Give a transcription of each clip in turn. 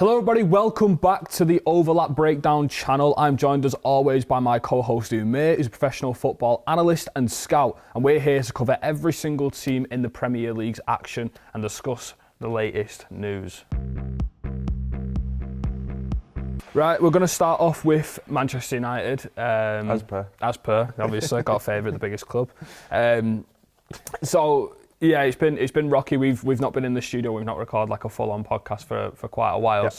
Hello everybody, welcome back to the Overlap Breakdown channel. I'm joined as always by my co-host Umir, who's a professional football analyst and scout, and we're here to cover every single team in the Premier League's action and discuss the latest news. Right, we're going to start off with Manchester United. As per, obviously, got a favourite, the biggest club. Yeah, it's been rocky. We've not been in the studio. We've not recorded like a full-on podcast for quite a while. Yep.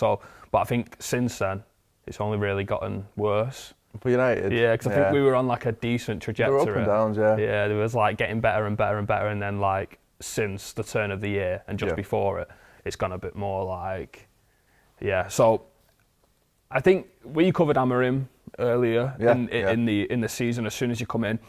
But I think since then it's only really gotten worse. For United? Yeah, because I think we were on like a decent trajectory. There were up and downs, yeah. Yeah, there was like getting better and better and better, and then like since the turn of the year and just before it, it's gone a bit more like, yeah. So I think we covered Amorim earlier in the season as soon as you come in.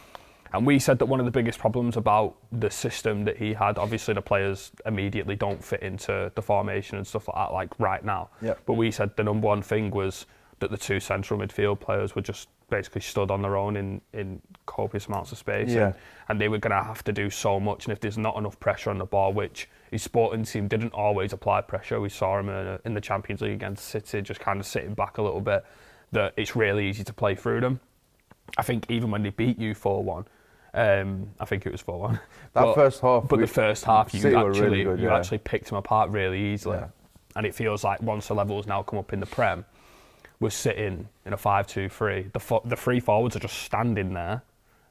And we said that one of the biggest problems about the system that he had, obviously the players immediately don't fit into the formation and stuff like that, like right now. Yep. But we said the number one thing was that the two central midfield players were just basically stood on their own in copious amounts of space. Yeah. And they were going to have to do so much. And if there's not enough pressure on the ball, which his sporting team didn't always apply pressure, we saw him in the Champions League against City, just kind of sitting back a little bit, that it's really easy to play through them. I think even when they beat you 4-1, I think it was 4-1. First half. But the first half, you actually picked them apart really easily. Yeah. And it feels like once the levels now come up in the Prem, we're sitting in a 5-2-3. The three forwards are just standing there,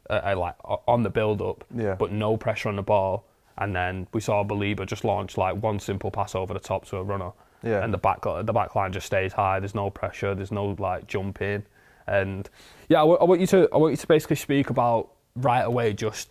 like on the build-up, but no pressure on the ball. And then we saw Belieber just launch like one simple pass over the top to a runner. Yeah. And the back line just stays high. There's no pressure. There's no like jump in. And yeah, I want you to basically speak about right away just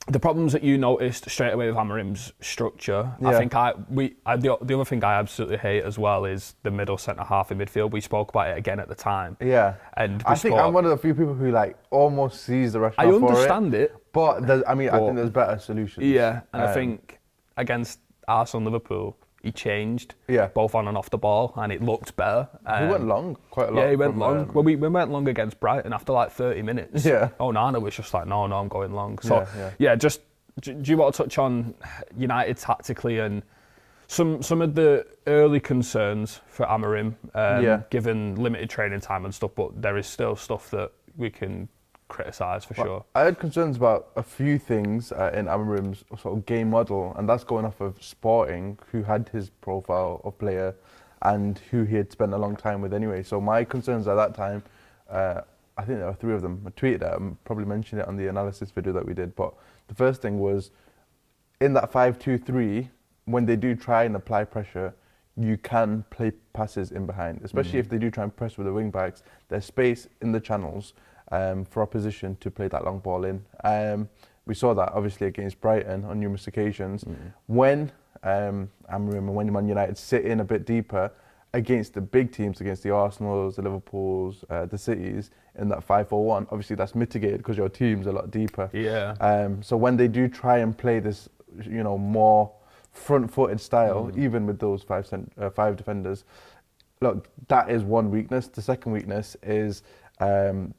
the problems that you noticed straight away with Amorim's structure. Yeah. I think the other thing I absolutely hate as well is the middle centre half in midfield. We spoke about it again at the time. Yeah. And I think I'm one of the few people who like almost sees the rationale for it. I understand it. But I think there's better solutions. Yeah, and I think against Arsenal and Liverpool, he changed both on and off the ball, and it looked better. He went long, quite a lot. Yeah, he went long. Well, we went long against Brighton after like 30 minutes. Yeah. Onana was just like, no, I'm going long. So, just do you want to touch on United tactically and some of the early concerns for Amorim, given limited training time and stuff, but there is still stuff that we can criticise for sure. I had concerns about a few things in Amorim's sort of game model, and that's going off of Sporting, who had his profile of player and who he had spent a long time with anyway. So my concerns at that time, I think there were three of them. I tweeted it, probably mentioned it on the analysis video that we did, but the first thing was, in that 5-2-3, when they do try and apply pressure, you can play passes in behind, especially if they do try and press with the wing backs. There's space in the channels for opposition to play that long ball in. We saw that obviously against Brighton on numerous occasions. When Amorim and when Man United sit in a bit deeper against the big teams, against the Arsenals, the Liverpools, the Cities, in that 5-4-1, obviously that's mitigated because your team's a lot deeper. Yeah. So when they do try and play this, more front-footed style, even with those five defenders, look, that is one weakness. The second weakness is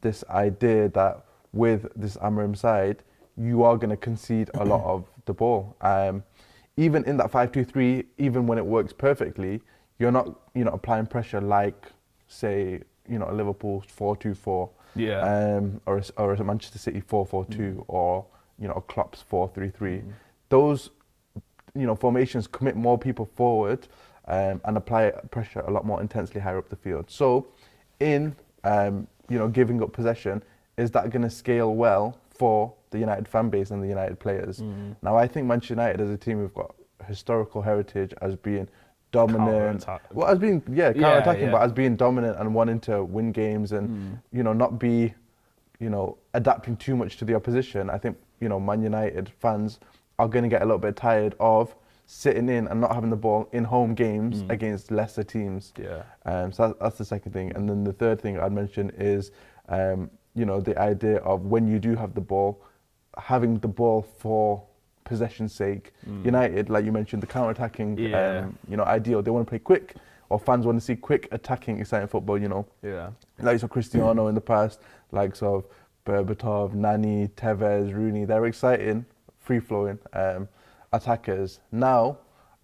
this idea that with this Amorim side, you are going to concede a lot of the ball. Even in that 5-2-3, even when it works perfectly, you're not, applying pressure like, say, a Liverpool 4-2-4, or a Manchester City 4-4-2, or a Klopp's 4-3-3. Those, formations commit more people forward and apply pressure a lot more intensely higher up the field. So, in giving up possession, is that going to scale well for the United fan base and the United players? Now, I think Manchester United as a team, we've got historical heritage as being dominant. Well, as being counter-attacking, but as being dominant and wanting to win games and not be adapting too much to the opposition. I think Man United fans are going to get a little bit tired of sitting in and not having the ball in home games against lesser teams. So that's the second thing. And then the third thing I'd mention is, the idea of when you do have the ball, having the ball for possession's sake. United, like you mentioned, the counter-attacking, ideal. They want to play quick, or fans want to see quick, attacking, exciting football, Like so Cristiano in the past, like sort of Berbatov, Nani, Tevez, Rooney, they're exciting, free-flowing attackers. Now,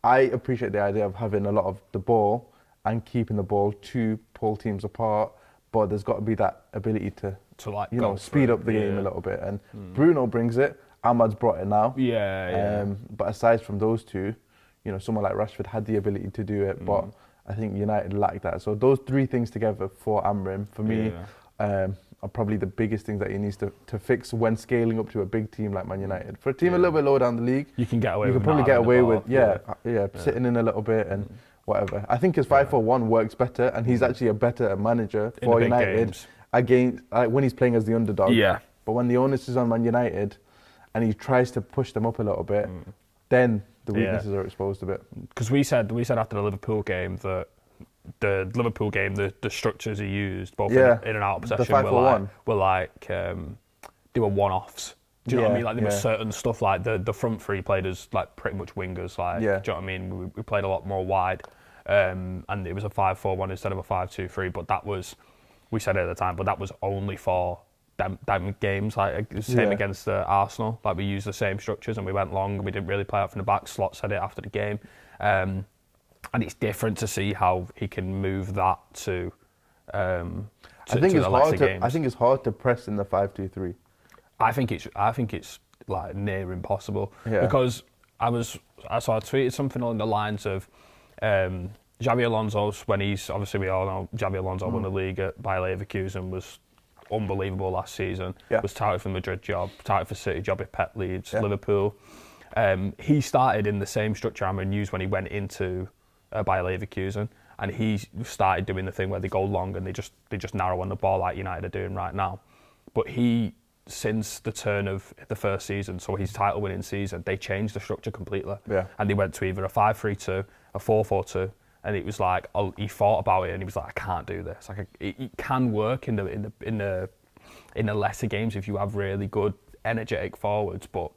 I appreciate the idea of having a lot of the ball and keeping the ball to pull teams apart. But there's got to be that ability to like speed up the game a little bit. And Bruno brings it. Ahmad's brought it now. But aside from those two, someone like Rashford had the ability to do it, but I think United lacked that. So those three things together for Amorim, for me, are probably the biggest things that he needs to fix when scaling up to a big team like Man United. For a team a little bit lower down the league, you can get away. You with can probably get away with sitting in a little bit and whatever. I think his 5-4-1 works better, and he's actually a better manager for United against when he's playing as the underdog. Yeah. But when the onus is on Man United, and he tries to push them up a little bit, then the weaknesses are exposed a bit. Because we said after the Liverpool game that the structures he used both in and out of possession they were one-offs. Do you know what I mean? Like there was certain stuff like the front three played as like pretty much wingers. Like do you know what I mean? We played a lot more wide, and it was a 5-4-1 instead of a 5-2-3. But that was, we said it at the time, but that was only for them games. Like the same against Arsenal. Like we used the same structures and we went long and we didn't really play out from the back. Slot said it after the game. And it's different to see how he can move that to I think it's hard to press in the 5-2-3. I think it's like near impossible because I tweeted something along the lines of Xabi Alonso's, when he's, obviously we all know Xabi Alonso won the league at Bayer Leverkusen, was unbelievable last season. Was touted for Madrid job, touted for City job if Pep leaves, Liverpool. He started in the same structure Amorim used when he went into Bayer Leverkusen, and he started doing the thing where they go long and they just narrow on the ball like United are doing right now. But since the turn of the first season, so his title-winning season, they changed the structure completely. And they went to either a 5-3-2, a 4-4-2, and it was like he thought about it and he was like, I can't do this. Like it can work in the lesser games if you have really good, energetic forwards. But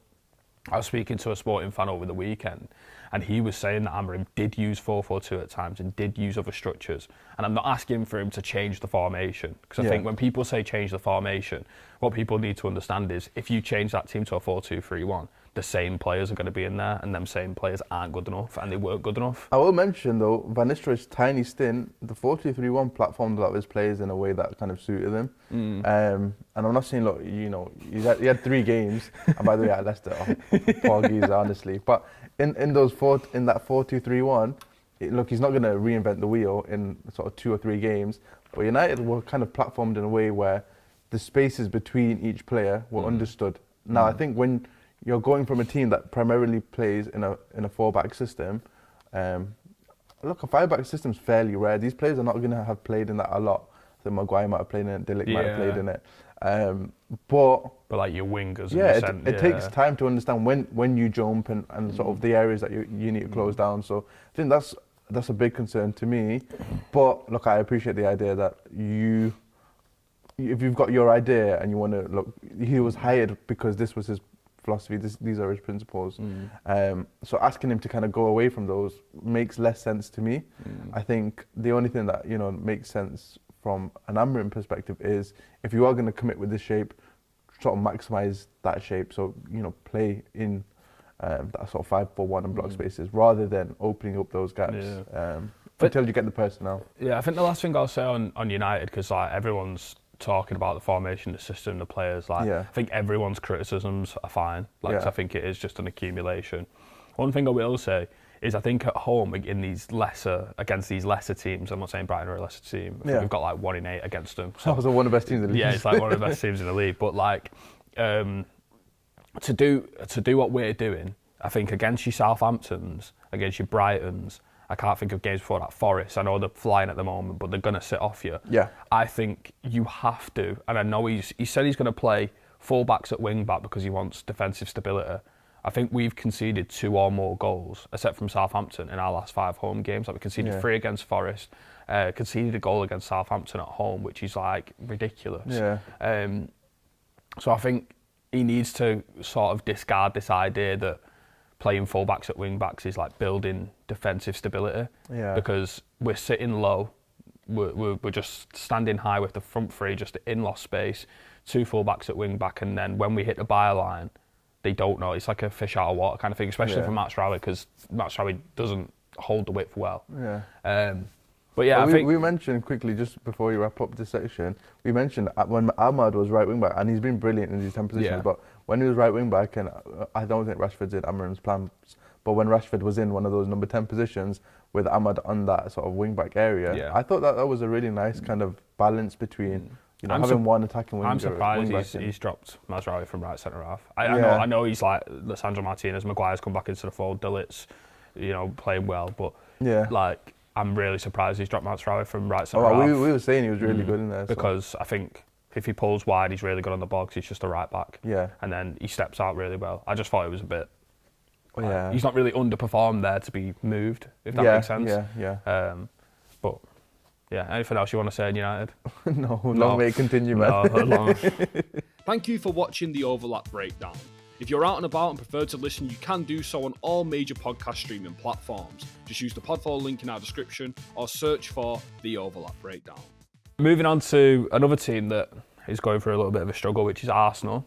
I was speaking to a Sporting fan over the weekend, and he was saying that Amorim did use 4-4-2 at times and did use other structures. And I'm not asking for him to change the formation, because I think when people say change the formation, what people need to understand is if you change that team to a 4-2-3-1, the same players are going to be in there, and them same players aren't good enough, and they weren't good enough. I will mention though, Van Nistelrooy's tiny stint, the 4-2-3-1 platformed a lot of his players in a way that kind of suited him. And I'm not saying, look, he had 3 games, and by the way, at Leicester, poor geezer, honestly. But in that 4-2-3-1, look, he's not going to reinvent the wheel in sort of 2 or 3 games. But United were kind of platformed in a way where the spaces between each player were understood. Now, I think when you're going from a team that primarily plays in a 4-back system, look, a 5-back system is fairly rare. These players are not going to have played in that a lot. So Maguire might have played in it, Delic might have played in it. But like your wingers, it takes time to understand when you jump and sort of the areas that you need to close down. So I think that's a big concern to me. But look, I appreciate the idea that if you've got your idea and you want to look, he was hired because this was his philosophy, these are his principles. So asking him to kind of go away from those makes less sense to me. I think the only thing that makes sense from an Amorim perspective is if you are going to commit with this shape, sort of maximise that shape. So play in that sort of 5-4-1 and block spaces rather than opening up those gaps until you get the personnel. Yeah, I think the last thing I'll say on United, because like everyone's talking about the formation, the system, the players. I think everyone's criticisms are fine. I think it is just an accumulation. One thing I will say is I think at home against these lesser teams, I'm not saying Brighton are a lesser team. I think we've got like 1 in 8 against them. So one of the best teams in the league. Yeah, it's like one of the best teams in the league. But like to do what we're doing, I think against your Southamptons, against your Brightons, I can't think of games before that. Forest, I know they're flying at the moment, but they're going to sit off you. Yeah. I think you have to, and I know he said he's going to play full-backs at wing-back because he wants defensive stability. I think we've conceded 2 or more goals, except from Southampton, in our last 5 home games. Like we conceded 3 against Forest, conceded a goal against Southampton at home, which is like ridiculous. So I think he needs to sort of discard this idea that playing full-backs at wing-backs is like building defensive stability. Because we're sitting low, we're just standing high with the front 3, just in lost space, 2 full-backs at wing-back, and then when we hit the byline, they don't know. It's like a fish out of water kind of thing, especially for Matt Shrawy, because Matt Shrawy doesn't hold the width well. But yeah, I think we mentioned quickly, just before we wrap up this section, we mentioned when Ahmad was right wing back, and he's been brilliant in these 10 positions, Yeah. but when he was right wing back, and I don't think Rashford's in Amorim's plans, but when Rashford was in one of those number 10 positions with Ahmad on that sort of wing back area, I thought that was a really nice kind of balance between having one attacking winger. I'm surprised he's dropped Mazraoui from right centre half. I know he's like Lisandro Martinez, Maguire's come back into the fold, Dillit's, playing well, but like I'm really surprised he's dropped Mazraoui from right centre half. We were saying he was really good in there. Because I think if he pulls wide, he's really good on the ball 'cause he's just a right back. Yeah. And then he steps out really well. I just thought it was a bit. Yeah. He's not really underperformed there to be moved, if that makes sense. Yeah. But yeah, anything else you want to say in United? No, long way to continue, man. No, Thank you for watching the Overlap Breakdown. If you're out and about and prefer to listen, you can do so on all major podcast streaming platforms. Just use the Podfollow link in our description or search for the Overlap Breakdown. Moving on to another team that is going through a little bit of a struggle, which is Arsenal.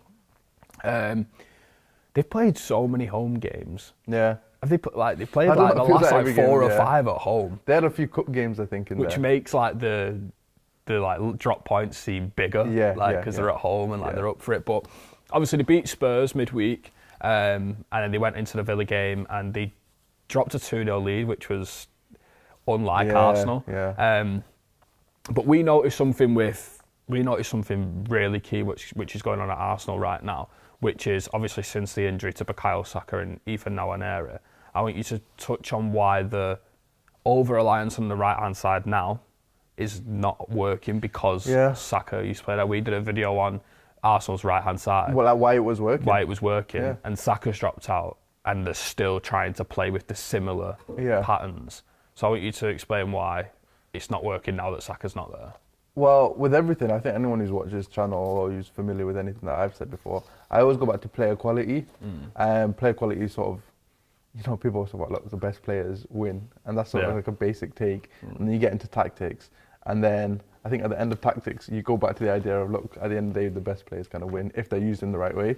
They've played so many home games. Yeah. They played the last 4 or 5 at home. They had a few cup games, I think, in which there. makes like the drop points seem bigger, because they're at home and they're up for it. But obviously they beat Spurs midweek, and then they went into the Villa game and they dropped a 2-0 lead, which was unlike Arsenal. Yeah. But we noticed something really key, which is going on at Arsenal right now, which is obviously since the injury to Bukayo Saka and even Nwaneri. I want you to touch on why the over-reliance on the right-hand side now is not working because Saka used to play there. We did a video on Arsenal's right-hand side. Well, why it was working. Yeah. And Saka's dropped out and they're still trying to play with the similar patterns. So I want you to explain why it's not working now that Saka's not there. Well, with everything, I think anyone who's watched this channel or who's familiar with anything that I've said before, I always go back to player quality. Player quality is sort of, people talk about, look, the best players win. And that's sort of like a basic take. And then you get into tactics. And then I think at the end of tactics, you go back to the idea of, look, at the end of the day, the best players kind of win if they're used in the right way.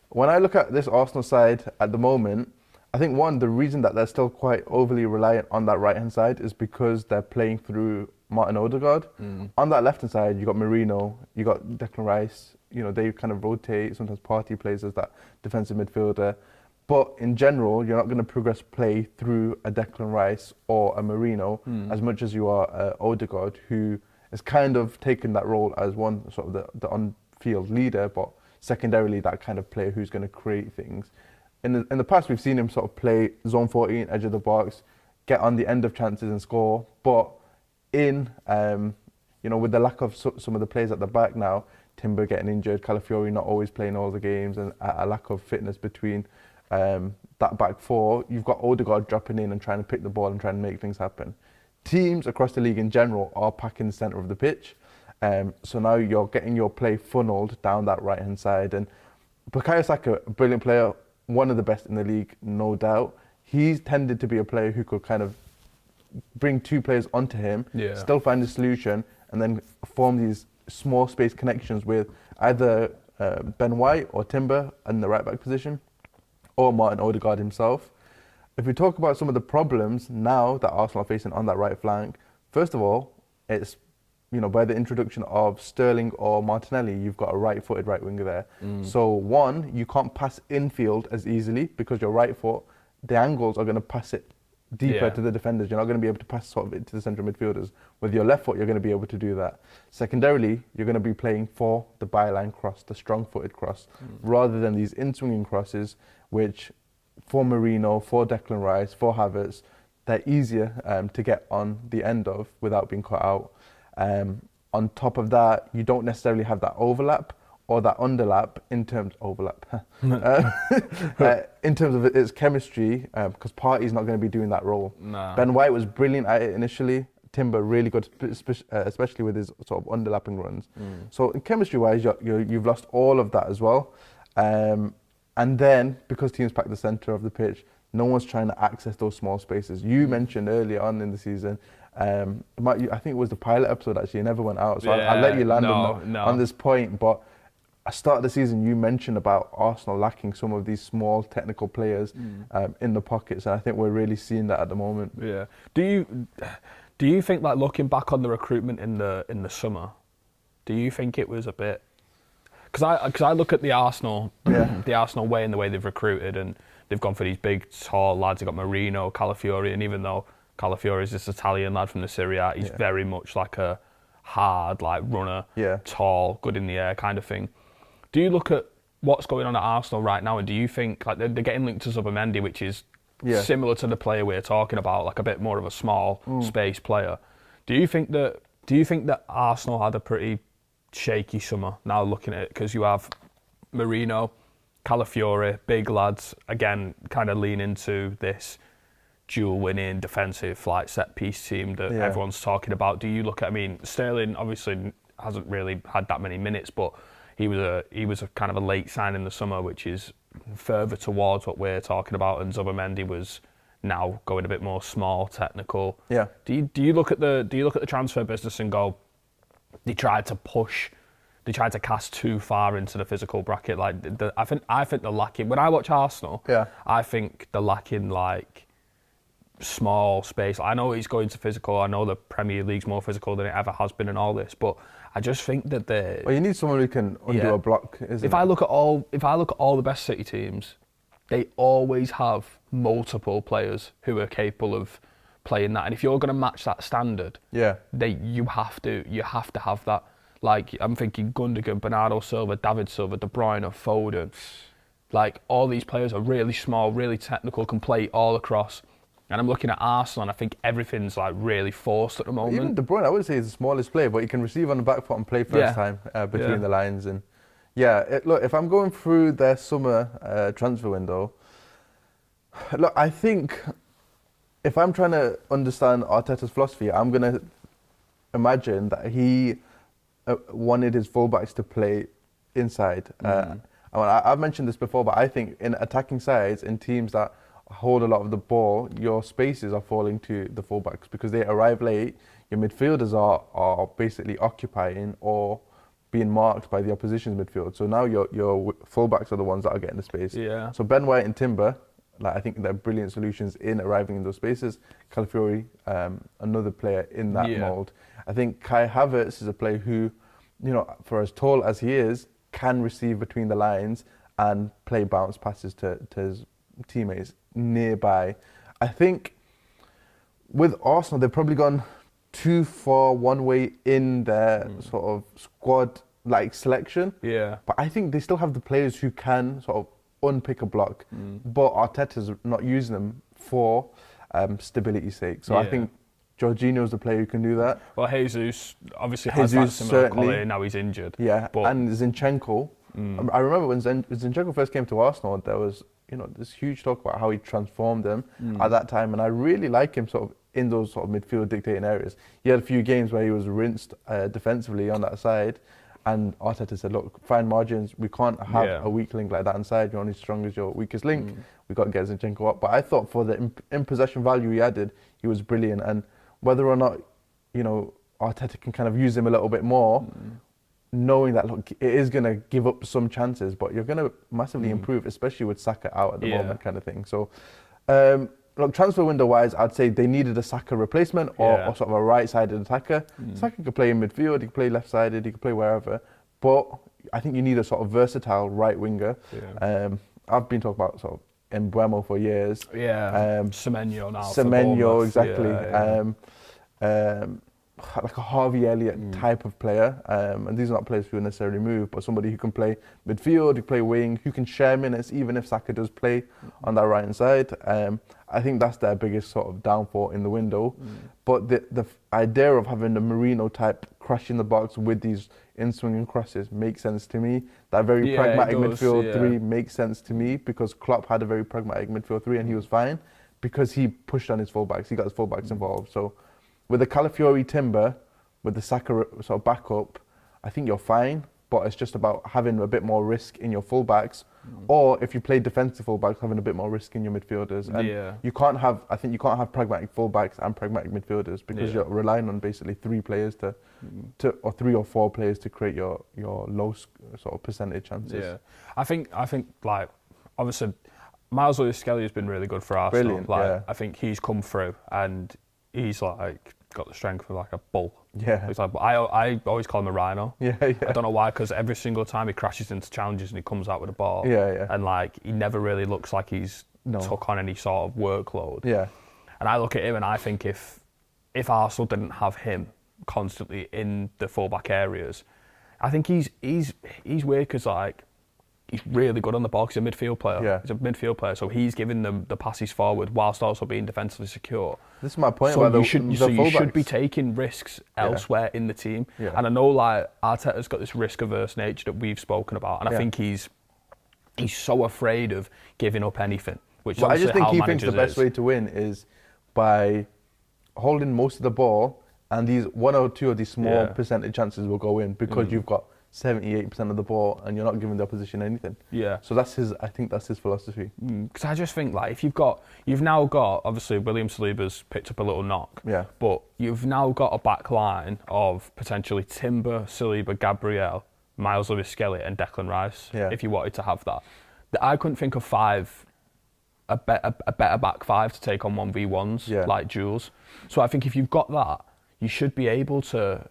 When I look at this Arsenal side at the moment, I think the reason that they're still quite overly reliant on that right-hand side is because they're playing through Martin Odegaard. On that left-hand side, you got Marino, you got Declan Rice. They kind of rotate. Sometimes Partey plays as that defensive midfielder. But in general, you're not going to progress play through a Declan Rice or a Marino as much as you are Odegaard, who has kind of taken that role as one sort of the on-field leader, but secondarily that kind of player who's going to create things. In the past, we've seen him sort of play zone 14, edge of the box, get on the end of chances and score. But with the lack of some of the players at the back now, Timber getting injured, Calafiori not always playing all the games, and a lack of fitness between that back four, you've got Odegaard dropping in and trying to pick the ball and trying to make things happen. Teams across the league in general are packing the centre of the pitch. So now you're getting your play funneled down that right-hand side. And Bukayo Saka, a brilliant player, one of the best in the league, no doubt. He's tended to be a player who could kind of bring two players onto him, still find a solution, and then form these small space connections with either Ben White or Timber in the right-back position, or Martin Odegaard himself. If we talk about some of the problems now that Arsenal are facing on that right flank, first of all, it's by the introduction of Sterling or Martinelli, you've got a right-footed right winger there. So one, you can't pass infield as easily because your right foot, the angles are going to pass it deeper to the defenders. You're not going to be able to pass sort of it to the central midfielders. With your left foot, you're going to be able to do that. Secondarily, you're going to be playing for the byline cross, the strong-footed cross, rather than these in-swinging crosses, which for Marino, for Declan Rice, for Havertz, they're easier to get on the end of without being cut out. On top of that, you don't necessarily have that overlap or that underlap in terms in terms of its chemistry, because Partey's not going to be doing that role. No. Ben White was brilliant at it initially. Timber really good, especially with his sort of underlapping runs. So chemistry-wise, you've lost all of that as well. And then, because teams pack the centre of the pitch, no one's trying to access those small spaces. You mentioned earlier on in the season, I think it was the pilot episode actually, it never went out, so I'll let you land on this point. But at the start of the season, you mentioned about Arsenal lacking some of these small technical players in the pockets, and I think we're really seeing that at the moment. Yeah. Do Do you think, like, looking back on the recruitment in the summer, do you think it was a bit? Because I look at the Arsenal, the Arsenal way and the way they've recruited, and they've gone for these big, tall lads. They've got Marino, Calafiori, and even though Calafiori is this Italian lad from the Serie A, he's very much like a hard, like, runner, tall, good in the air kind of thing. Do you look at what's going on at Arsenal right now, and do you think, like, they're getting linked to Zubimendi, which is similar to the player we're talking about, like a bit more of a small space player? Do you think that Arsenal had a pretty shaky summer now looking at it, because you have Marino, Calafiori, big lads, again, kind of lean into this dual winning defensive like set piece team that everyone's talking about? Do you look at, I mean, Sterling obviously hasn't really had that many minutes, but he was a kind of a late sign in the summer, which is further towards what we're talking about, and Zubimendi was now going a bit more small, technical. Yeah. Do you look at the transfer business and go, they tried to cast too far into the physical bracket? Like, I think they're lacking. When I watch Arsenal, I think they're lacking like small space. I know he's going to physical. I know the Premier League's more physical than it ever has been and all this, but I just think that well, you need someone who can undo a block, isn't it? If I look at all the best City teams, they always have multiple players who are capable of playing that. And if you're going to match that standard, you have to have that. Like, I'm thinking Gundogan, Bernardo Silva, David Silva, De Bruyne, Foden. Like, all these players are really small, really technical, can play all across. And I'm looking at Arsenal, and I think everything's like really forced at the moment. Even De Bruyne, I would say, is the smallest player, but he can receive on the back foot and play first time between the lines. And look, if I'm going through their summer transfer window, look, I think if I'm trying to understand Arteta's philosophy, I'm going to imagine that he wanted his fullbacks to play inside. I've mentioned this before, but I think in attacking sides, in teams that hold a lot of the ball, your spaces are falling to the fullbacks because they arrive late. Your midfielders are basically occupying or being marked by the opposition's midfield. So now your fullbacks are the ones that are getting the space. Yeah. So Ben White and Timber, like, I think they're brilliant solutions in arriving in those spaces. Calafiori, another player in that mould. I think Kai Havertz is a player who, for as tall as he is, can receive between the lines and play bounce passes to his teammates nearby. I think with Arsenal, they've probably gone too far one way in their sort of squad like selection. Yeah. But I think they still have the players who can sort of unpick a block, but Arteta's not using them for stability's sake. So I think Jorginho's the player who can do that. Well, Jesus obviously has that similar quality, now he's injured. Yeah, and Zinchenko. I remember when Zinchenko first came to Arsenal, there was this huge talk about how he transformed them at that time, and I really like him sort of in those sort of midfield dictating areas. He had a few games where he was rinsed defensively on that side, and Arteta said, look, fine margins, we can't have a weak link like that inside. You're only as strong as your weakest link. We've got to get Zinchenko up. But I thought for the in possession value he added, he was brilliant. And whether or not, Arteta can kind of use him a little bit more, knowing that, look, it is going to give up some chances, but you're going to massively improve, especially with Saka out at the moment kind of thing. So, look, transfer window-wise, I'd say they needed a Saka replacement or sort of a right-sided attacker. Saka could play in midfield, he could play left-sided, he could play wherever. But I think you need a sort of versatile right winger. I've been talking about sort of Mbeumo for years. Semenyo now. Semenyo, exactly. Like a Harvey Elliott type of player, and these are not players who necessarily move, but somebody who can play midfield, who can play wing, who can share minutes even if Saka does play on that right hand side. I think that's their biggest sort of downfall in the window. But the idea of having the Marino type crashing the box with these in-swinging crosses makes sense to me. That very pragmatic midfield three makes sense to me, because Klopp had a very pragmatic midfield three and he was fine because he pushed on his fullbacks. He got his fullbacks involved. So with the Calafiori Timber, with the Saka sort of backup, I think you're fine, but it's just about having a bit more risk in your fullbacks, or if you play defensive fullbacks, having a bit more risk in your midfielders. And you can't have pragmatic fullbacks and pragmatic midfielders, because you're relying on basically three players or three or four players to create your low sort of percentage chances. Yeah, I think like obviously Miles Lewis-Skelly has been really good for Arsenal. Brilliant, I think he's come through and he's like got the strength of like a bull. Yeah. He's like, I always call him a rhino. Yeah. I don't know why, because every single time he crashes into challenges and he comes out with a ball. Yeah. And like he never really looks like he's took on any sort of workload. Yeah. And I look at him and I think if Arsenal didn't have him constantly in the fullback areas, I think he's weird because like he's really good on the ball. He's a midfield player. Yeah. He's a midfield player, so he's giving them the passes forward whilst also being defensively secure. This is my point So about you should be fullbacks. taking risks elsewhere in the team. Yeah. And I know like Arteta's got this risk-averse nature that we've spoken about, and I think he's so afraid of giving up anything. Which Well, I just think how he thinks the managers best way to win is by holding most of the ball, and these one or two of these small percentage chances will go in because you've got 78% of the ball and you're not giving the opposition anything. Yeah. So I think that's his philosophy. Because I just think like if you've now got obviously William Saliba's picked up a little knock. Yeah. But you've now got a back line of potentially Timber, Saliba, Gabriel, Miles Lewis-Skelly, and Declan Rice. Yeah. If you wanted to have that, I couldn't think of a better back five to take on 1v1s like Jules. So I think if you've got that, you should be able to,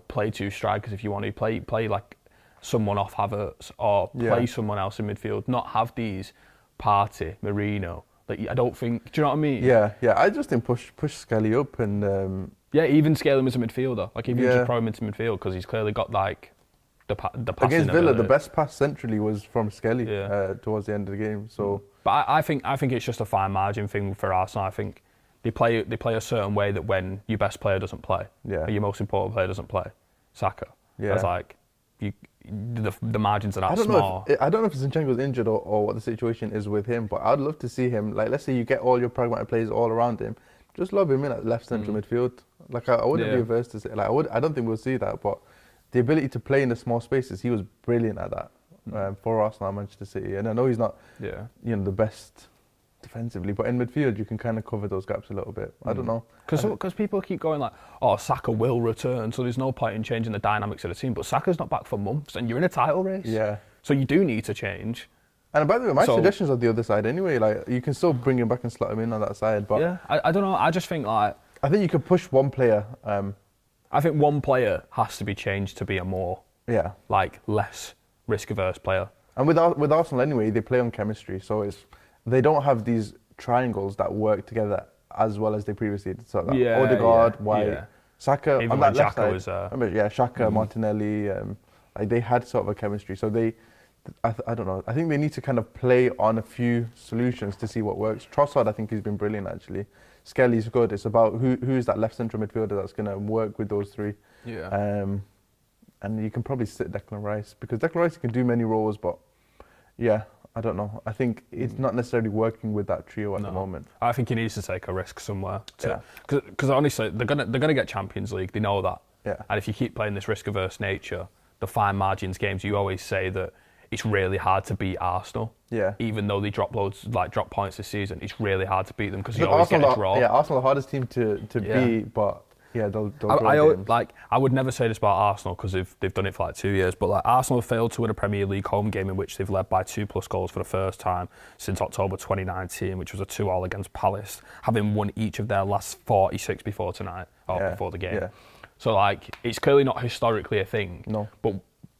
play two strikers if you want to play like someone off Havertz or play someone else in midfield, not have these Partey, Merino. Like I don't think. Do you know what I mean? Yeah. I just think push Skelly up and. Even scale him as a midfielder. Like even just throw him into midfield because he's clearly got like the passing against Villa, ability. the best pass centrally was from Skelly towards the end of the game. So. But I think it's just a fine margin thing for Arsenal. I think they play a certain way that when your best player doesn't play, or your most important player doesn't play, Saka. Yeah. It's like the margins are that I don't small. I don't know if Zinchenko's injured or what the situation is with him, but I'd love to see him. Like, let's say you get all your pragmatic players all around him, just lob him in at left central midfield. Like I wouldn't be averse to say. Like I don't think we'll see that, but the ability to play in the small spaces, he was brilliant at that. For Arsenal and Manchester City, and I know he's not, the best defensively, but in midfield you can kind of cover those gaps a little bit. I don't know, because people keep going like, oh, Saka will return, so there's no point in changing the dynamics of the team. But Saka's not back for months, and you're in a title race. Yeah. So you do need to change. And by the way, my suggestion's on the other side anyway. Like you can still bring him back and slot him in on that side, but I don't know. I just think like I think you could push one player. I think one player has to be changed to be a more less risk-averse player. And with Arsenal anyway, they play on chemistry, so they don't have these triangles that work together as well as they previously did. So Odegaard, White, Saka even on when that left Xhaka side. was Xhaka, Martinelli, they had sort of a chemistry. So I don't know. I think they need to kind of play on a few solutions to see what works. Trossard, I think he's been brilliant actually. Skelly's good. It's about who's that left central midfielder that's going to work with those three. Yeah. And you can probably sit Declan Rice because Declan Rice can do many roles, but I don't know. I think it's not necessarily working with that trio at the moment. I think he needs to take a risk somewhere. Because honestly, they're gonna get Champions League. They know that. Yeah. And if you keep playing this risk-averse nature, the fine margins games, you always say that it's really hard to beat Arsenal. Yeah. Even though they drop points this season, it's really hard to beat them because you always get a draw. Yeah, Arsenal are the hardest team to beat, but. Yeah, they'll I would never say this about Arsenal because they've done it for like 2 years, but like Arsenal have failed to win a Premier League home game in which they've led by 2+ goals for the first time since October 2019, which was a 2-2 against Palace, having won each of their last 46 before tonight or before the game. Yeah. So like it's clearly not historically a thing. No. But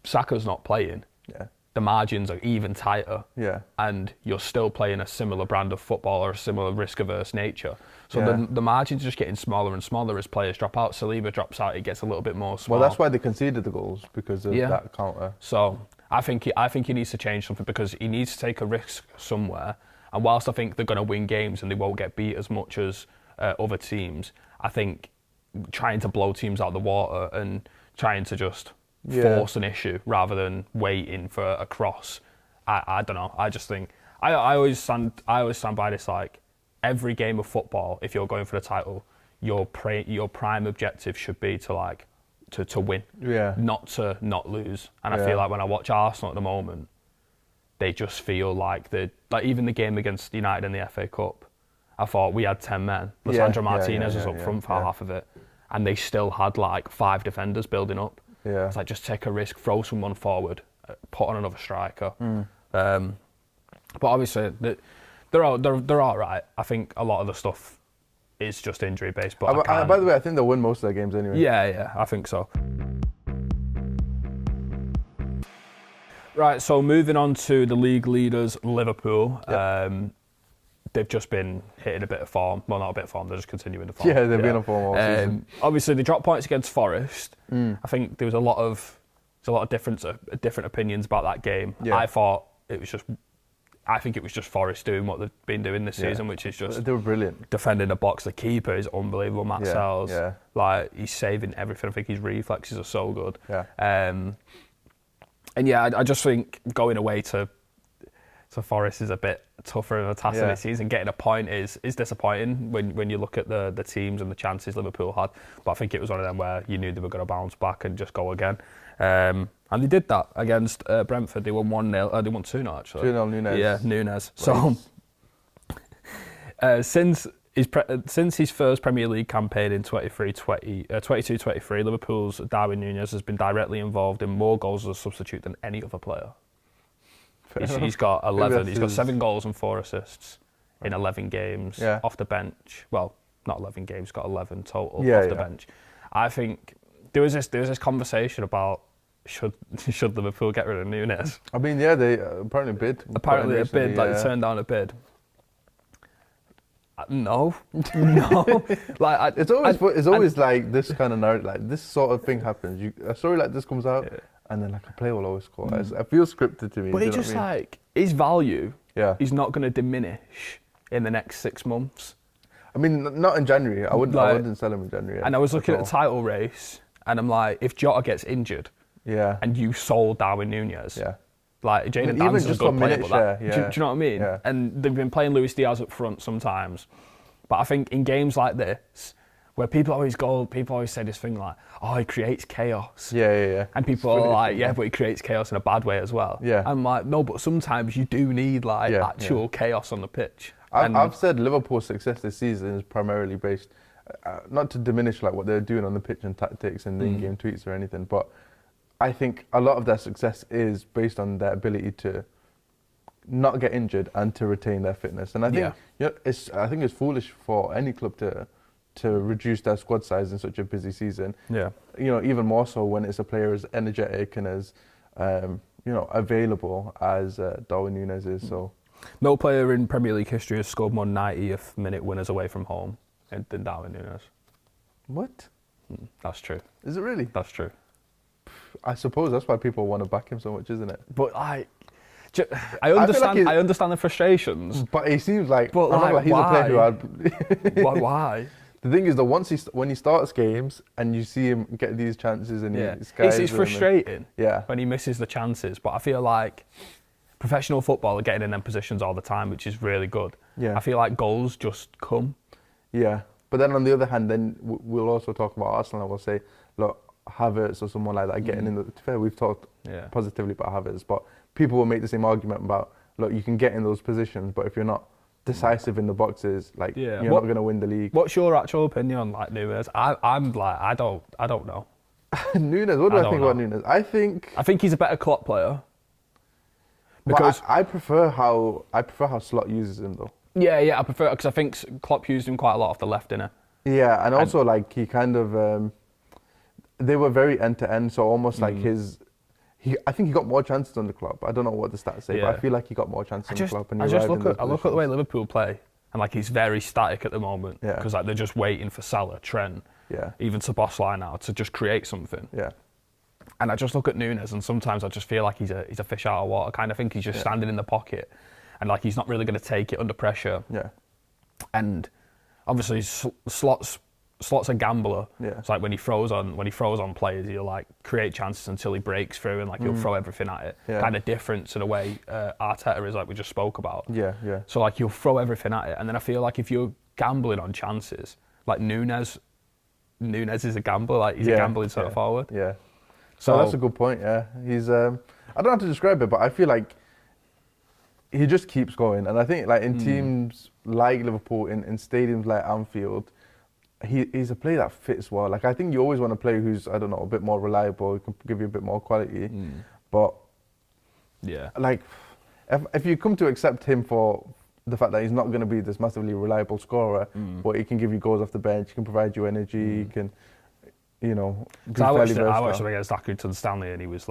Saka's not playing. Yeah. The margins are even tighter. Yeah. And you're still playing a similar brand of football or a similar risk-averse nature. So the margins are just getting smaller and smaller as players drop out. Saliba drops out, it gets a little bit more small. Well, that's why they conceded the goals, because of that counter. So I think he needs to change something because he needs to take a risk somewhere. And whilst I think they're going to win games and they won't get beat as much as other teams, I think trying to blow teams out of the water and trying to just force an issue rather than waiting for a cross. I don't know. I just think I always stand by this, like every game of football, if you're going for the title, your prime objective should be to win, not to not lose. And I feel like when I watch Arsenal at the moment, they just feel like even the game against United in the FA Cup, I thought we had 10 men. Lissandro Martinez was up front for half of it, and they still had like 5 defenders building up. Yeah. It's like, just take a risk, throw someone forward, put on another striker. But obviously, they're all right. I think a lot of the stuff is just injury based. But by the way, I think they'll win most of their games anyway. Yeah, I think so. Right, so moving on to the league leaders, Liverpool. Yep. They've just been hitting a bit of form. Well, not a bit of form, they're just continuing the form. Yeah, they've been on form all season. Obviously, they dropped points against Forest. I think there was a lot of different opinions about that game. Yeah. I think it was just Forest doing what they've been doing this season, which is just... They were brilliant. Defending the box. The keeper is unbelievable, Matt Sells. Yeah. Like, he's saving everything. I think his reflexes are so good. Yeah. And yeah, I just think going away to Forest is a bit tougher of a task this season. Getting a point is disappointing when you look at the teams and the chances Liverpool had. But I think it was one of them where you knew they were going to bounce back and just go again. And they did that against Brentford. They won 1-0. They won 2-0 actually. 2-0 Nunes. Yeah, Nunes. Right. So since his first Premier League campaign in 22-23, Liverpool's Darwin Núñez has been directly involved in more goals as a substitute than any other player. He's got 11. He's got 7 goals and 4 assists in 11 games off the bench. Well, not 11 games. He's got 11 total off the bench. I think there was this conversation about should Liverpool get rid of Núñez. I mean, yeah, they apparently bid. Apparently a bid, like they turned down a bid. No. Like it's always like this kind of narrative, like this sort of thing happens. A story like this comes out, and then like a player will always score. It feels scripted to me. But it's just like his value. Yeah. Is not going to diminish in the next 6 months. I mean, not in January. I wouldn't sell him in January. And I was looking at the title race, and I'm like, if Jota gets injured, and you sold Darwin Núñez, like Jadon Dan's a good player, but do you know what I mean? Yeah. And they've been playing Luis Diaz up front sometimes, but I think in games like this, where people always say this thing like, oh, he creates chaos. Yeah. And people are like, yeah, but he creates chaos in a bad way as well. Yeah. I'm like, no, but sometimes you do need like actual chaos on the pitch. I've said Liverpool's success this season is primarily based, not to diminish like what they're doing on the pitch and tactics and the in-game tweets or anything, but I think a lot of their success is based on their ability to not get injured and to retain their fitness. And I think it's foolish for any club to reduce their squad size in such a busy season. Yeah. Even more so when it's a player as energetic and as available as Darwin Núñez is. So. No player in Premier League history has scored more 90th minute winners away from home than Darwin Núñez. What? That's true. Is it really? That's true. I suppose that's why people want to back him so much, isn't it? But I understand the frustrations. But he seems like, he's a player who had... Why? The thing is that when he starts games and you see him get these chances and it's frustrating when he misses the chances. But I feel like professional football are getting in them positions all the time, which is really good. Yeah. I feel like goals just come. Yeah. But then on the other hand, then we'll also talk about Arsenal and we'll say, look, Havertz or someone like that getting in the... To be fair, we've talked positively about Havertz, but people will make the same argument about, look, you can get in those positions, but if you're not decisive in the boxes, like you're not going to win the league. What's your actual opinion on like Núñez? I'm like, I don't know. Núñez, what do I think about Núñez? I think he's a better Klopp player. Because I prefer how Slot uses him though. Yeah, I prefer, because I think Klopp used him quite a lot off the left, innit? Yeah, and also like he kind of they were very end to end, so almost like I think he got more chances on the club. I don't know what the stats say, but I feel like he got more chances on the club. And I look at the way Liverpool play, and like he's very static at the moment because like they're just waiting for Salah, Trent, even Szoboszlai now to just create something. Yeah. And I just look at Núñez, and sometimes I just feel like he's a fish out of water. I kind of think he's just standing in the pocket, and like he's not really going to take it under pressure. Yeah. And obviously, Slot's a gambler. Yeah. It's like when he throws on players, he'll like create chances until he breaks through, and like he'll throw everything at it. Yeah. Kind of different to the way Arteta is, like we just spoke about. Yeah. So like he'll throw everything at it, and then I feel like if you're gambling on chances, like Núñez is a gambler. Like he's a gambling sort of forward. Yeah. So that's a good point. Yeah. He's I don't know how to describe it, but I feel like he just keeps going, and I think like in teams like Liverpool, in stadiums like Anfield. He's a player that fits well. Like I think you always want a player who's, I don't know, a bit more reliable, can give you a bit more quality. But like if you come to accept him for the fact that he's not going to be this massively reliable scorer, but he can give you goals off the bench, he can provide you energy, he can, you know, be I fairly watched versatile. him against Accrington Stanley, and it was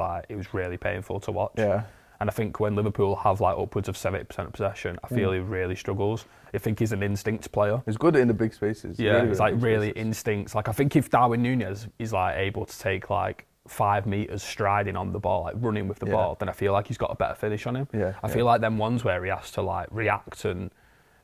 really painful to watch. Yeah. And I think when Liverpool have like upwards of 70% of possession, I feel he really struggles. I think he's an instincts player. He's good in the big spaces. Yeah, he's like really instincts. Like I think if Darwin Núñez is like able to take like 5 meters striding on the ball, like running with the ball, then I feel like he's got a better finish on him. Yeah, I feel like them ones where he has to like react and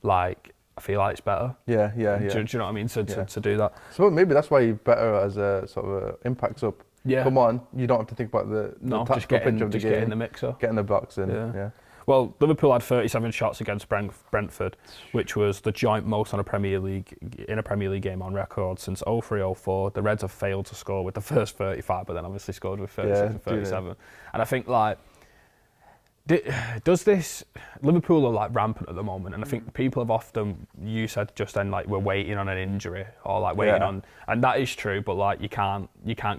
like, I feel like it's better. Yeah. Do you know what I mean? To do that. So maybe that's why he's better as a sort of a impact sub. Yeah. Come on, you don't have to think about the just tactical pitch of the game. get in the mixer. Get in the box and yeah. Well, Liverpool had 37 shots against Brentford, which was the joint most in a Premier League game on record since 03-04. The Reds have failed to score with the first 35, but then obviously scored with 36 and 37. And I think like, does this Liverpool are like rampant at the moment, and I think people have often, you said just then, like we're waiting on an injury or like waiting on, and that is true, but like you can't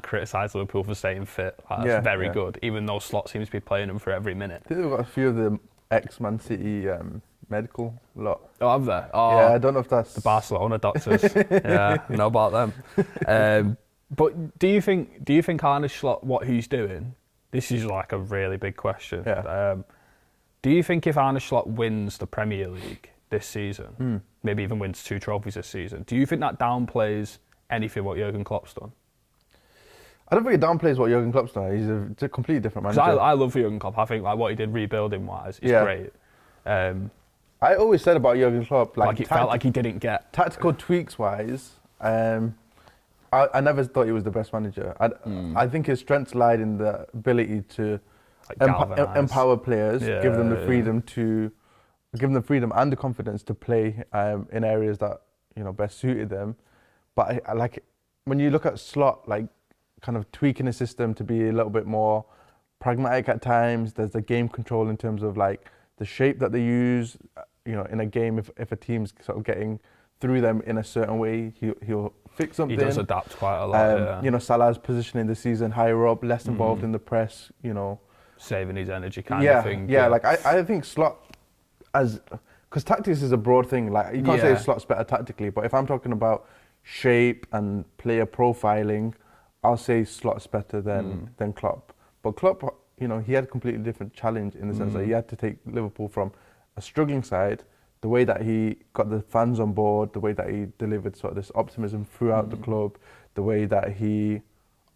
criticise Liverpool for staying fit. Like, that's very good, even though Slot seems to be playing them for every minute. I think they've got a few of the ex-Man City medical lot. Oh, have they? Oh, yeah, I don't know if that's the Barcelona doctors. Yeah, you know about them. But do you think Arne Slot, what he's doing? This is like a really big question. Yeah. Do you think if Arne Slot wins the Premier League this season, maybe even wins 2 trophies this season, do you think that downplays anything what Jurgen Klopp's done? I don't think it downplays what Jurgen Klopp's done. He's a completely different manager. Because I love Jurgen Klopp. I think like what he did rebuilding wise is great. I always said about Jurgen Klopp, like it felt like he didn't get tactical tweaks wise. I never thought he was the best manager. I think his strengths lied in the ability to empower players, give them the freedom and the confidence to play in areas that best suited them. But I like when you look at Slot, like kind of tweaking the system to be a little bit more pragmatic at times. There's the game control in terms of like the shape that they use. In a game, if a team's sort of getting through them in a certain way, he'll fix something. He does adapt quite a lot. Salah's positioning this season higher up, less involved in the press. Saving his energy kind of thing. Yeah, like I think Slot because tactics is a broad thing. Like you can't say Slot's better tactically, but if I'm talking about shape and player profiling, I'll say Slot's better than Klopp. But Klopp, he had a completely different challenge in the sense that he had to take Liverpool from a struggling side, the way that he got the fans on board, the way that he delivered sort of this optimism throughout the club, the way that he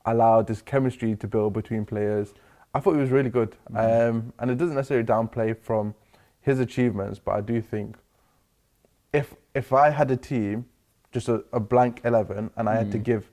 allowed this chemistry to build between players. I thought he was really good. And it doesn't necessarily downplay from his achievements, but I do think if I had a team, just a blank 11, and I had to give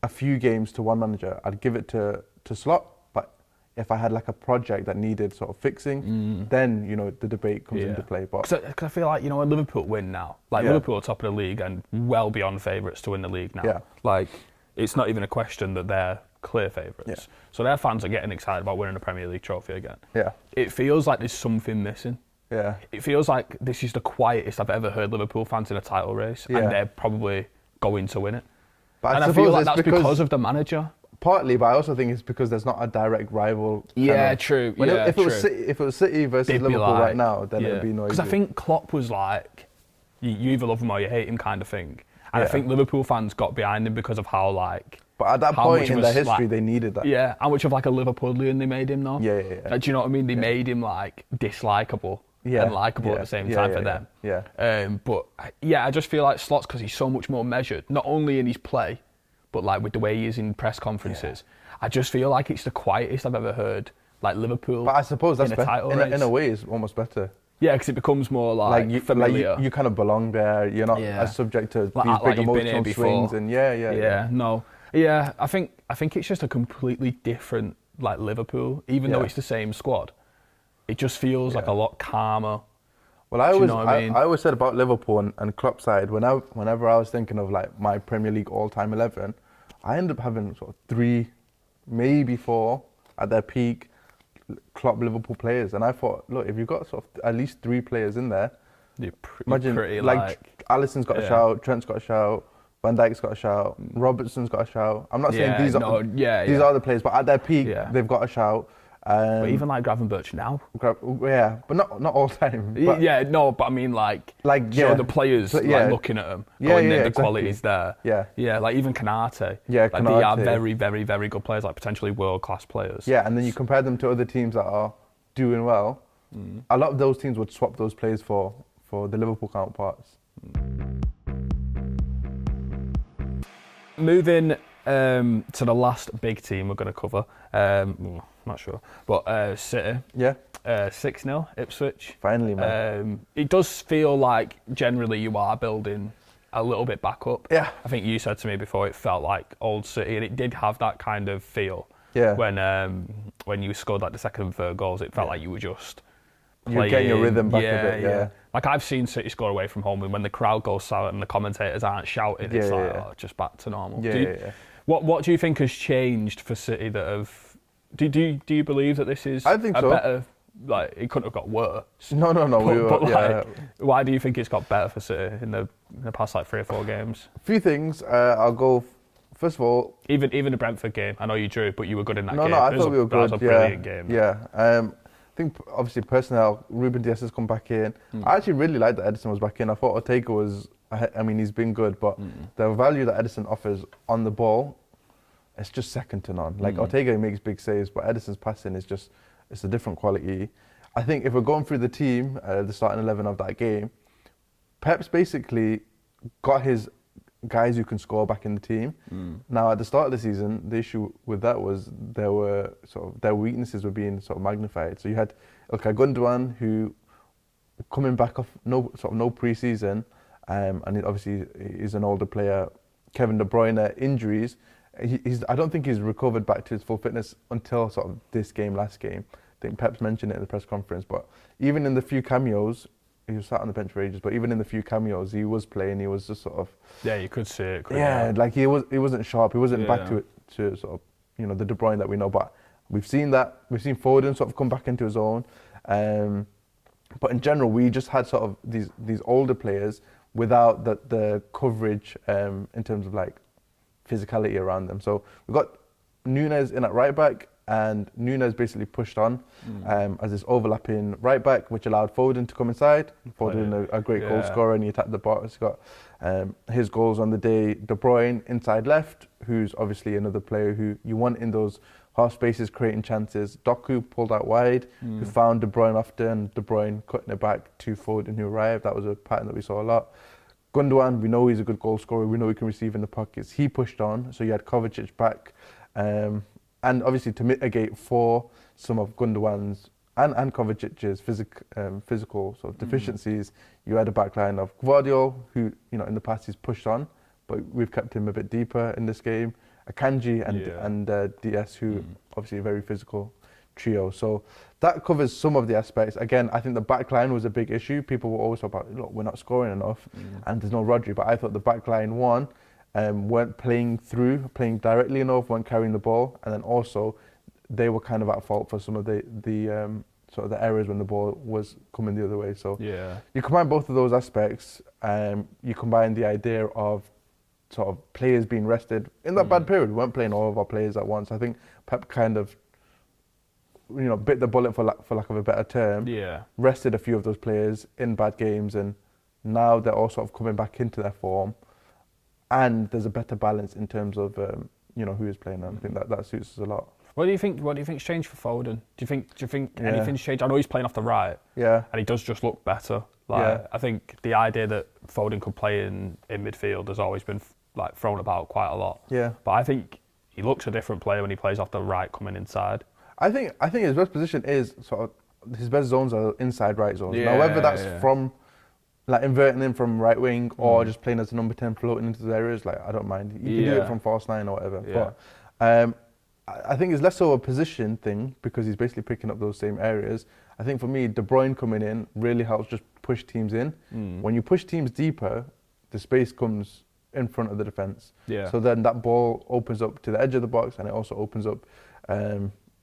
a few games to one manager, I'd give it to Slot. But if I had like a project that needed sort of fixing, then the debate comes into play. But because I feel like when Liverpool win now, Liverpool are top of the league and well beyond favourites to win the league now. Yeah. Like it's not even a question that they're clear favourites. Yeah. So their fans are getting excited about winning a Premier League trophy again. Yeah. It feels like there's something missing. Yeah. It feels like this is the quietest I've ever heard Liverpool fans in a title race, and they're probably going to win it. But I feel like that's because of the manager. Partly, but I also think it's because there's not a direct rival. True. If it was City versus Liverpool right now, then it'd be noisy. Because I think Klopp was like, you either love him or you hate him kind of thing. And I think Liverpool fans got behind him because of how like. But at that point in their history, they needed that. Yeah, how much of like a Liverpoolian they made him though. Yeah. Do you know what I mean? They made him like dislikable and likable at the same time for them. Yeah. But I just feel like Slot's because he's so much more measured, not only in his play, but like with the way he is in press conferences. I just feel like it's the quietest I've ever heard like Liverpool. But I suppose that's in a way it's almost better. Yeah, because it becomes more like familiar. Like you kind of belong there. You're not as subject to these big emotional swings. And I think it's just a completely different like Liverpool, even though it's the same squad. It just feels like a lot calmer. Well, I always said about Liverpool and Klopp's side, whenever I was thinking of like my Premier League all-time 11, I ended up having sort of 3, maybe 4 at their peak Klopp Liverpool players, and I thought, look, if you've got sort of at least 3 players in there, imagine like Alisson's got a shout, Trent's got a shout, Van Dijk's got a shout, Robertson's got a shout. I'm not saying these are the players, but at their peak they've got a shout. But even like Gravenberch now. Yeah, but not all time. But But I mean the players looking at them, going, the quality's there. Yeah, like even Canate. Yeah, like they are very, very, very good players, like potentially world-class players. Yeah, and then you compare them to other teams that are doing well. A lot of those teams would swap those players for the Liverpool counterparts. Moving to the last big team we're going to cover, not sure, but City. Yeah. 6-0, Ipswich. Finally, man. It does feel like generally you are building a little bit back up. Yeah. I think you said to me before it felt like old City, and it did have that kind of feel. Yeah. When you scored like the second and third goals, it felt like you were just playing. You're getting your rhythm back a bit, yeah. Like I've seen City score away from home, and when the crowd goes silent and the commentators aren't shouting, it's just back to normal. What do you think has changed for City that have? Do you believe that this is better? Like it couldn't have got worse. No. Why do you think it's got better for City in the past like 3 or 4 games? A few things. I'll go. First of all, even the Brentford game. I know you drew, but you were good in that game. No, I thought we were good. That was a brilliant game. Yeah. I think obviously personnel. Ruben Dias has come back in. I actually really liked that Edison was back in. I thought Ortega was. I mean, he's been good, but the value that Edison offers on the ball, it's just second to none. Like Ortega makes big saves, but Edison's passing is just. It's a different quality. I think if we're going through the team, the starting 11 of that game, Pep's basically got his guys who can score back in the team. Now, at the start of the season, the issue with that was their weaknesses were being sort of magnified. So you had Ilkay Gundogan, who coming back off no pre-season, and obviously he's an older player. Kevin De Bruyne injuries. I don't think he's recovered back to his full fitness until sort of this game, last game. I think Pep's mentioned it in the press conference, but even in the few cameos, he was sat on the bench for ages, but even in the few cameos, he was playing, he was just sort of... Yeah, you could see it. Like he wasn't sharp, he wasn't back to sort of, the De Bruyne that we know, but we've seen Foden sort of come back into his own. But in general, we just had sort of these older players without the coverage in terms of like physicality around them. So we've got Nunes in at right back, and Nunes basically pushed on as this overlapping right back, which allowed Foden to come inside. Foden, a great goal scorer, and he attacked the box. He's got his goals on the day. De Bruyne inside left, who's obviously another player who you want in those half spaces, creating chances. Doku pulled out wide, who found De Bruyne often. De Bruyne cutting it back to Foden, who arrived. That was a pattern that we saw a lot. Gundogan, we know he's a good goal scorer. We know he can receive in the pockets. He pushed on, so you had Kovacic back. And obviously to mitigate for some of Gundogan's and Kovacic's physical sort of deficiencies, you had a backline of Gvardiol, who, in the past he's pushed on, but we've kept him a bit deeper in this game. Akanji and DS, who obviously a very physical trio. So that covers some of the aspects. Again, I think the back line was a big issue. People were always talking about, look, we're not scoring enough and there's no Rodri. But I thought the back line, weren't playing directly enough, weren't carrying the ball. And then also, they were kind of at fault for some of the sort of the errors when the ball was coming the other way. So you combine both of those aspects, you combine the idea of sort of players being rested. In that bad period, we weren't playing all of our players at once. I think Pep kind of bit the bullet for lack of a better term. Rested a few of those players in bad games, and now they're all sort of coming back into their form, and there's a better balance in terms of who is playing. And I think that suits us a lot. What do you think's changed for Foden? Do you think anything's changed? I know he's playing off the right. And he does just look better. I think the idea that Foden could play in midfield has always been like thrown about quite a lot. But I think he looks a different player when he plays off the right, coming inside. I think his best position is sort of his best zones are inside right zones. Now whether that's from like inverting him from right wing or just playing as a number 10 floating into the areas, like I don't mind. You can do it from false 9 or whatever. But I think it's less so a position thing because he's basically picking up those same areas. I think for me, De Bruyne coming in really helps just push teams in. When you push teams deeper, the space comes in front of the defence. So then that ball opens up to the edge of the box, and it also opens up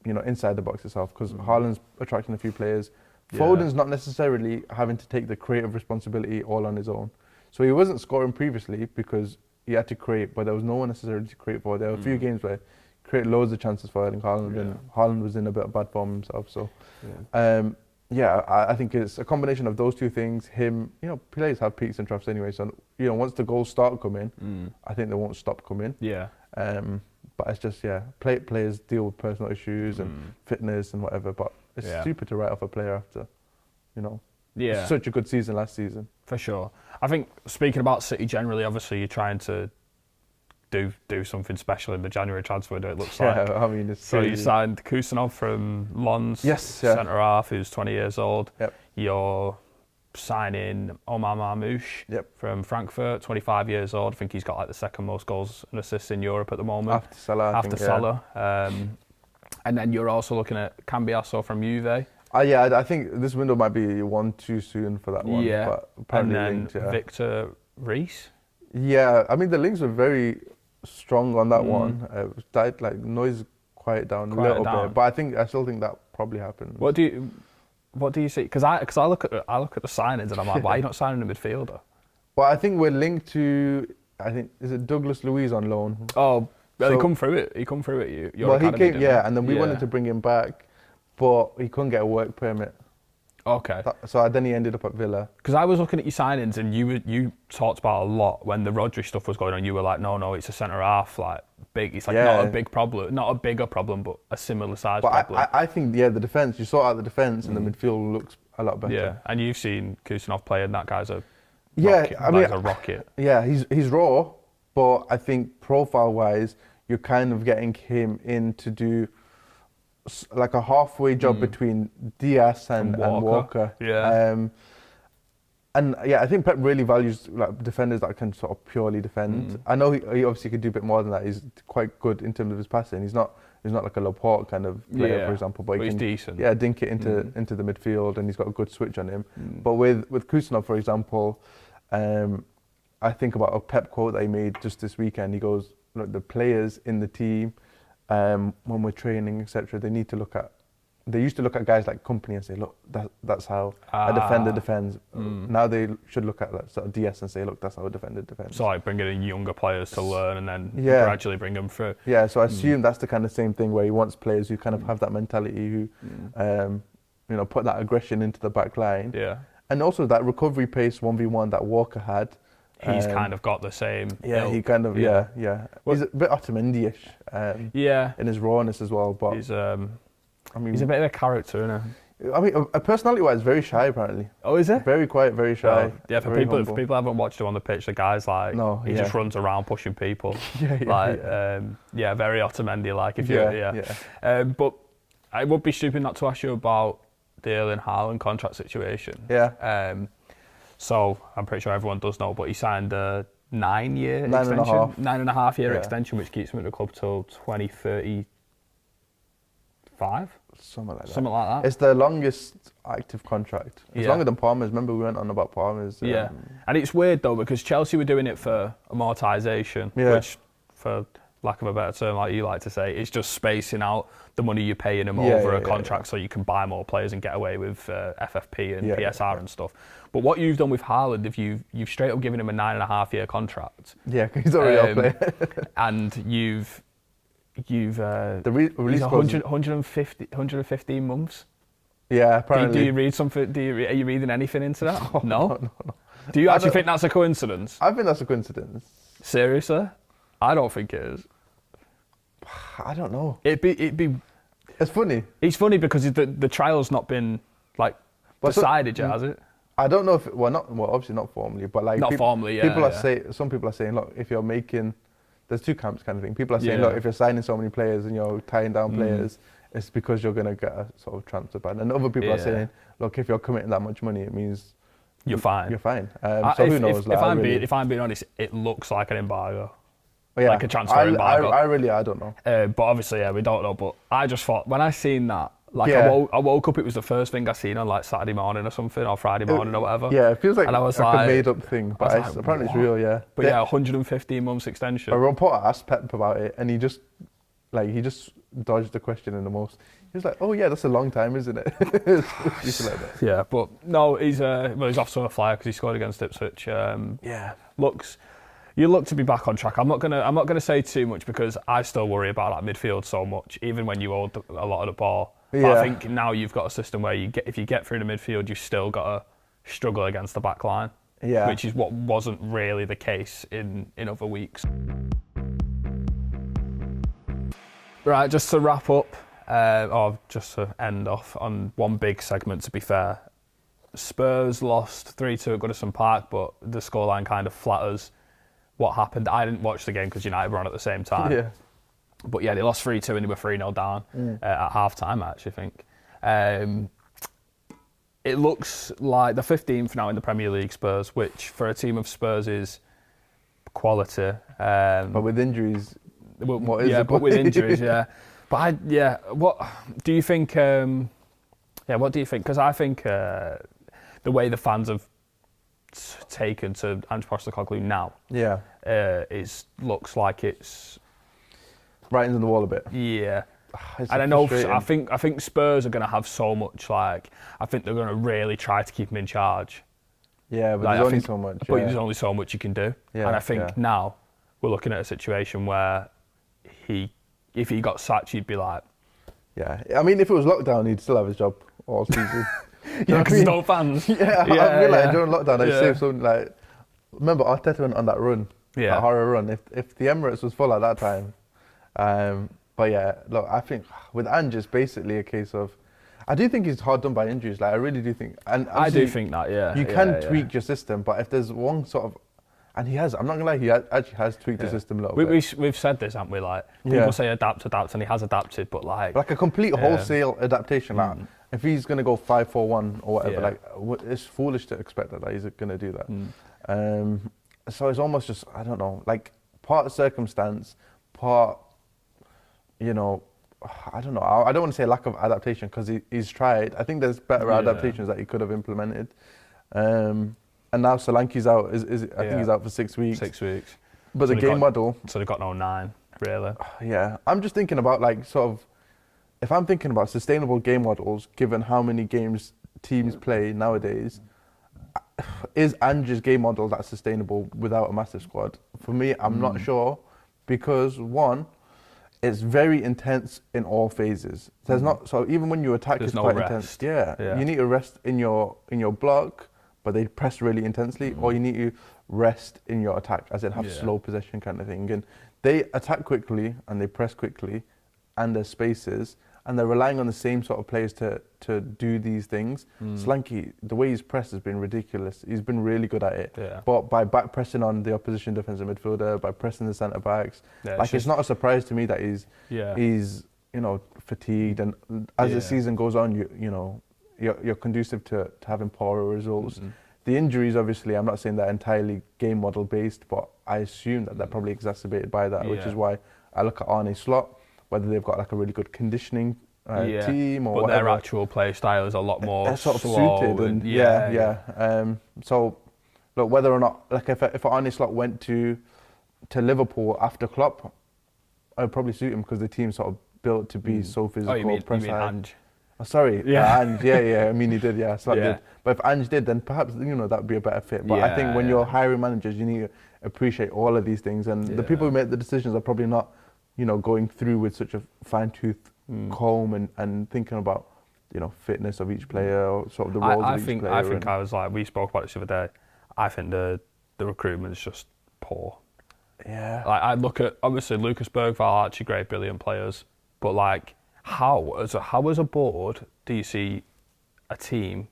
inside the box itself, because Haaland's attracting a few players. Foden's not necessarily having to take the creative responsibility all on his own. So he wasn't scoring previously because he had to create, but there was no one necessarily to create for. There were a few games where he create loads of chances for Erling Haaland, and Haaland was in a bit of bad form himself. So, I think it's a combination of those two things. Him, players have peaks and troughs anyway. So, once the goals start coming, I think they won't stop coming. Yeah. But it's just, players deal with personal issues and fitness and whatever. But it's stupid to write off a player after, such a good season last season. For sure. I think, speaking about City generally, obviously you're trying to do something special in the January transfer window, it looks like. I mean, it's so crazy. you signed Kusanov from Lens, centre-half, who's 20 years old. Yep. You're signing Omar Marmoush from Frankfurt, 25 years old. I think he's got like the second most goals and assists in Europe at the moment. After Salah, After Salah. And then you're also looking at Cambiasso from Juve. I think this window might be one too soon for that one. Yeah. But apparently and then linked, Victor Reis. Yeah, I mean, the links were very strong on that one. Noise quieted down a little bit, but I still think that probably happened. What do you see? Because I look at the signings and I'm like, why are you not signing a midfielder? Well, I think we're linked to. Is it Douglas Luiz on loan? Oh, well, he come through it. He came, and then we wanted to bring him back, but he couldn't get a work permit. Okay. So then he ended up at Villa. Because I was looking at your signings and you talked about a lot when the Rodri stuff was going on. You were like, no, it's a centre half, like big. It's like not a big problem, not a bigger problem, but a similar size problem. I think the defence. You sort out the defence and the midfield looks a lot better. Yeah, and you've seen Kusanov play, and that guy's a rocket. Yeah, he's raw, but I think profile-wise, you're kind of getting him in to do like a halfway job between Diaz and Walker. Yeah. I think Pep really values like defenders that can sort of purely defend. I know he obviously could do a bit more than that. He's quite good in terms of his passing. He's not like a Laporte kind of player, for example, but he's can decent. Yeah, dink it into the midfield, and he's got a good switch on him. But with Kusanov, for example, I think about a Pep quote that he made just this weekend. He goes, "Look, the players in the team, when we're training, etc., they used to look at guys like Company and say, look, that's how a defender defends. Now they should look at that sort of DS and say, look, that's how a defender defends." So like bringing in younger players to learn and then gradually bring them through. Yeah, so I assume that's the kind of same thing where he wants players who kind of have that mentality, who put that aggression into the back line. Yeah. And also that recovery pace 1v1 that Walker had. He's kind of got the same. Yeah, he kind of, Well, he's a bit Otamendi-ish in his rawness as well. But he's a bit of a character, isn't he? I mean, personality-wise, very shy apparently. Oh, is he? Very quiet, very shy. Yeah, for people, if people haven't watched him on the pitch, the guy's like, he just runs around pushing people. Very Otamendi-like. But it would be stupid not to ask you about the Erling Haaland contract situation. Yeah. So I'm pretty sure everyone does know, but he signed a 9-year extension, 9.5 year extension, which keeps him at the club till 2035. Something like that. It's the longest active contract. It's longer than Palmer's. Remember we went on about Palmer's. And it's weird though because Chelsea were doing it for amortisation, which, for lack of a better term, like you like to say, it's just spacing out the money you're paying them over a contract so you can buy more players and get away with FFP and PSR and stuff. But what you've done with Haaland, if you've straight up given him a 9.5 year contract. Yeah, he's already out player. And you've the release 115 months. Yeah, apparently. Do you read something? Are you reading anything into that? No. Do you actually think that's a coincidence? I think that's a coincidence. Seriously? I don't think it is. I don't know. It'd be. It's funny. It's funny because the trial's not been decided yet, has it? I don't know if obviously not formally, but like not formally. Yeah. Some people are saying, look, if you're making, there's two camps kind of thing. People are saying, look, if you're signing so many players and you're tying down players, it's because you're going to get a sort of transfer ban. And other people are saying, look, if you're committing that much money, it means you're fine. You're fine. So who knows? If I'm being honest, it looks like an embargo. Yeah, like a transfer embargo. I don't know. But obviously, we don't know. But I just thought, when I seen that, I woke up, it was the first thing I seen on like Saturday morning or something, or Friday morning or whatever. Yeah, it feels like, and I was like a made up thing, but apparently it's real, yeah. But 115 months extension. A reporter asked Pep about it, and he just dodged the question in the most. He was like, "Oh yeah, that's a long time, isn't it?" Like that. Yeah, but no, he's off to a flyer because he scored against Ipswich. You look to be back on track. I'm not gonna say too much because I still worry about that midfield so much, even when you hold a lot of the ball. But I think now you've got a system where if you get through the midfield, you still got to struggle against the back line. Yeah. Which is what wasn't really the case in other weeks. Right, just to wrap up, or just to end off on one big segment, to be fair. Spurs lost 3-2 at Goodison Park, but the scoreline kind of flatters what happened. I didn't watch the game because United were on at the same time. Yeah. But yeah, they lost 3-2 and they were 3-0 down at half-time, I actually think. It looks like the 15th now in the Premier League, Spurs, which for a team of Spurs is quality. But with injuries, what is it? But with injuries, yeah. But what do you think? What do you think? Because I think the way the fans have taken to Ange Postecoglou now, looks like it's writing's on the wall a bit. Yeah. And I know, I think Spurs are going to have so much, I think they're going to really try to keep him in charge. Yeah, but there's only so much. But there's only so much you can do. Yeah, and I think now we're looking at a situation where if he got sacked, you'd be like... Yeah, I mean, if it was lockdown, he'd still have his job all season. Because there's no fans. I feel like during lockdown, they saved something like... Remember, Arteta went on that run, that horror run. If the Emirates was full at that time... But yeah, look, I think with Ange, it's basically a case of... I do think he's hard done by injuries. I really do think... And I do think that, yeah. You can tweak your system, but if there's one sort of... And he has, I'm not going to lie, he actually has tweaked the system a little bit. We've said this, haven't we? People say adapt, and he has adapted, but like a complete wholesale adaptation. If he's going to go 5-4-1 or whatever, it's foolish to expect that he's going to do that. So it's almost just, I don't know, part circumstance, part... I don't know. I don't want to say lack of adaptation because he's tried. I think there's better adaptations that he could have implemented. And now Solanke's out. I think he's out for 6 weeks. 6 weeks. But so the game model... So they've got no 9, really. Yeah. I'm just thinking about, if I'm thinking about sustainable game models, given how many games teams play nowadays, is Ange's game model that sustainable without a massive squad? For me, I'm not sure because, one... It's very intense in all phases. So even when you attack, it's quite intense. Yeah, you need to rest in your block, but they press really intensely, or you need to rest in your attack, as in have slow possession kind of thing. And they attack quickly and they press quickly, and there's spaces, and they're relying on the same sort of players to do these things. Solanke, the way he's pressed has been ridiculous. He's been really good at it. Yeah. But by back pressing on the opposition defensive midfielder, by pressing the centre backs, it's not a surprise to me that he's fatigued. And as the season goes on, you're conducive to having poorer results. The injuries, obviously, I'm not saying they're entirely game model based, but I assume that they're probably exacerbated by that, which is why I look at Arne Slot. Whether they've got a really good conditioning team or whatever. Their actual play style is a lot more they're sort of suited. So, look, whether or not, if Arne Slot went to Liverpool after Klopp, I'd probably suit him because the team's sort of built to be so physical. You mean Ange? Oh, sorry, Ange. I mean, he did. Yeah, Slot did. But if Ange did, then perhaps that would be a better fit. But I think when you're hiring managers, you need to appreciate all of these things, and the people who make the decisions are probably not. Going through with such a fine-tooth comb and thinking about, fitness of each player or sort of the roles of each player. I think I was we spoke about this the other day. I think the recruitment is just poor. Yeah. I look at, obviously, Lucas Bergvall, Archie Gray, brilliant players, but how as a board do you see a team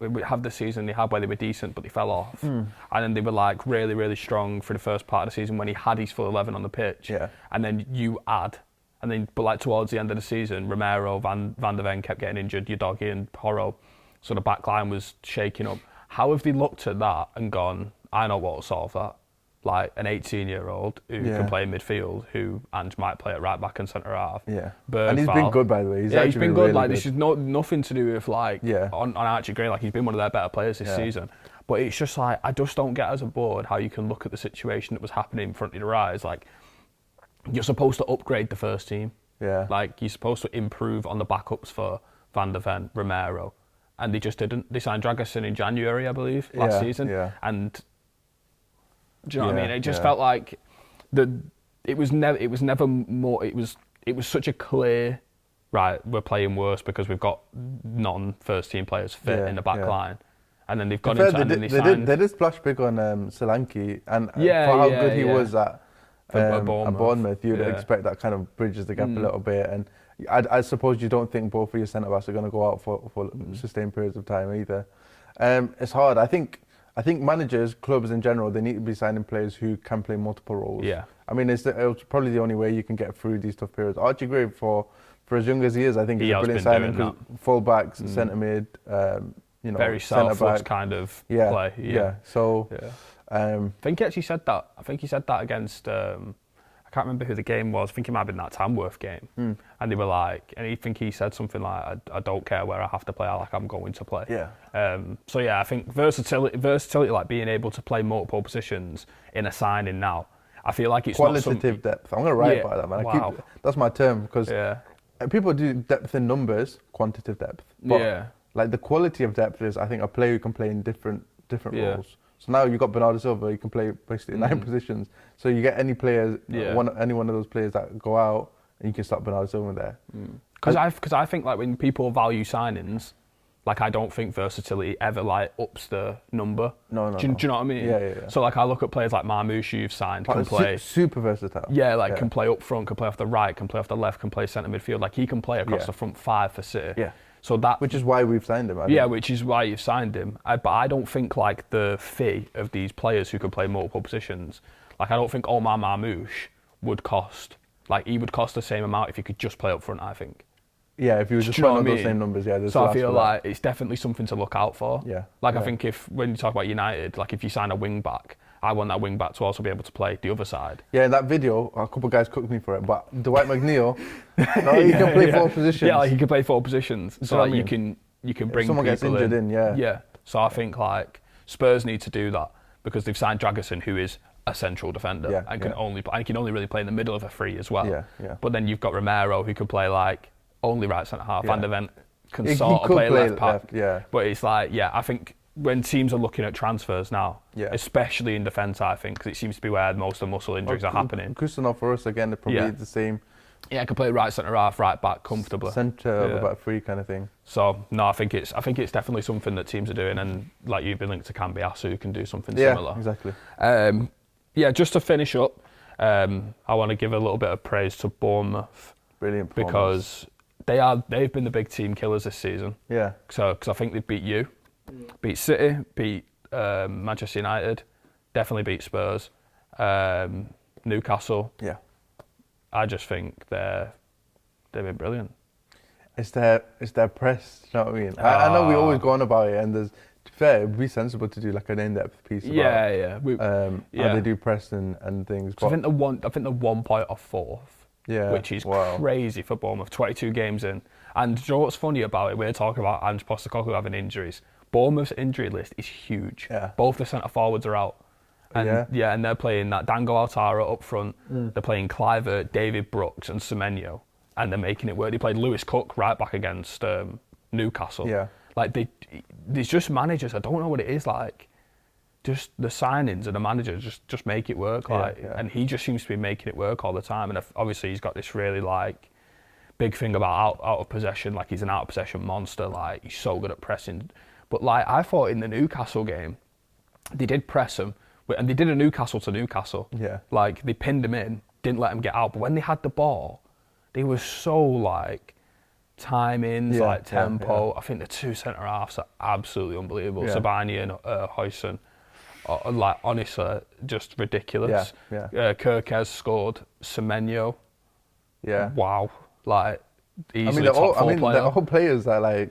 we have the season they had where they were decent but they fell off, and then they were really, really strong for the first part of the season when he had his full 11 on the pitch, and then you add, and then but towards the end of the season, Romero, Van der Ven kept getting injured, Udogie and Porro, so the back line was shaking up. How have they looked at that and gone, I know what will solve that? An 18-year-old who can play in midfield, who Ange might play at right back and centre half. Yeah, and he's been good, by the way. He's been good. Really this is nothing to do with on Archie Gray. He's been one of their better players this season. But it's just I just don't get as a board how you can look at the situation that was happening in front of your eyes. You're supposed to upgrade the first team. Yeah. You're supposed to improve on the backups for Van der Ven, Romero, and they just didn't. They signed Dragusin in January, I believe, last season, and Do you know what I mean? It just felt like it was never more. It was such a clear, right, we're playing worse because we've got non-first team players fit in the back line. And then they've gone into and then they did splash big on Solanke, and for how good he was at Bournemouth, you'd expect that kind of bridges the gap a little bit. And I suppose you don't think both of your centre-backs are going to go out for sustained periods of time either. It's hard. I think managers, clubs in general, they need to be signing players who can play multiple roles. Yeah. I mean, it's probably the only way you can get through these tough periods. Archie Gray, for as young as he is, I think he's a brilliant signing because full-backs, centre-mid, very selfless kind of play. Yeah. So, I think he actually said that. I think he said that against. I can't remember who the game was. I think it might have been that Tamworth game. And they were like, and I think he said something like, "I don't care where I have to play. I I'm going to play." Yeah. So yeah, I think versatility, like being able to play multiple positions in a signing now. I feel like it's qualitative depth. I'm going to write by that, man. Wow. That's my term because people do depth in numbers, quantitative depth. But like the quality of depth is, I think, a player who can play in different roles. So now you've got Bernardo Silva, you can play basically 9 positions. So you get any players, any one of those players that go out, and you can start Bernardo Silva there. Because I think like when people value signings, like I don't think versatility ever like ups the number. No. Do you know what I mean? Yeah. So like I look at players like Marmoush who you've signed, can play super versatile. Yeah, can play up front, can play off the right, can play off the left, can play centre midfield. Like he can play across the front 5 for City. Yeah. So that, which is why we've signed him. Which is why you've signed him. But I don't think like the fee of these players who can play multiple positions. Like I don't think Omar Marmoush would cost. Like he would cost the same amount if he could just play up front. I think. Yeah, if you were just playing on those same numbers, So I feel like it's definitely something to look out for. Yeah. Like I think when you talk about United, like if you sign a wing back, I want that wing back to also be able to play the other side. Yeah, in that video, a couple of guys cooked me for it, but Dwight McNeil, he can play 4 positions. Yeah, like he can play 4 positions. So like you can bring if someone gets injured in. Yeah. So I think like Spurs need to do that because they've signed Dragusin, who is a central defender and can only really play in the middle of a 3 as well. Yeah. But then you've got Romero, who can play like only right centre half. Van der Ven can sort of play left back. But it's like, I think when teams are looking at transfers now, especially in defence, I think, because it seems to be where most of the muscle injuries are happening. Kusanov for us, again, they're probably the same. Yeah, can play right centre half, right back comfortably. Centre of about 3 kind of thing. So no, I think it's definitely something that teams are doing, and like you've been linked to Cambiasu, who can do something similar. Yeah, exactly. Just to finish up, I want to give a little bit of praise to Bournemouth. Brilliant because they've been the big team killers this season. Yeah. So because I think they've beat you, beat City, beat Manchester United, definitely beat Spurs, Newcastle. Yeah. I just think they've been brilliant. It's their press. You know what I mean? I know we always go on about it, and to be fair, it'd be sensible to do like an in-depth piece about how they do press and things. So I think the 1 point off 4th. Yeah, which is crazy for Bournemouth. 22 games in, and do you know what's funny about it? We're talking about Ange Postecoglou having injuries. Bournemouth's injury list is huge. Yeah. Both the centre forwards are out, and and they're playing that Dango Altara up front. They're playing Clivert, David Brooks, and Semenyo, and they're making it work. They played Lewis Cook right back against Newcastle. Yeah, like there's just managers. I don't know what it is like. Just the signings and the manager just make it work, and he just seems to be making it work all the time. And obviously he's got this really like big thing about out of possession, like he's an out of possession monster. Like he's so good at pressing. But like I thought in the Newcastle game, they did press him, and they did a Newcastle to Newcastle. Yeah, like they pinned him in, didn't let him get out. But when they had the ball, they were so like timings, like tempo. I think the 2 centre halves are absolutely unbelievable. Sabani and Hoyson. Like honestly, just ridiculous. Kirkez scored. Semenyo. Yeah. Wow. Like easily top 4 player. They're all players that like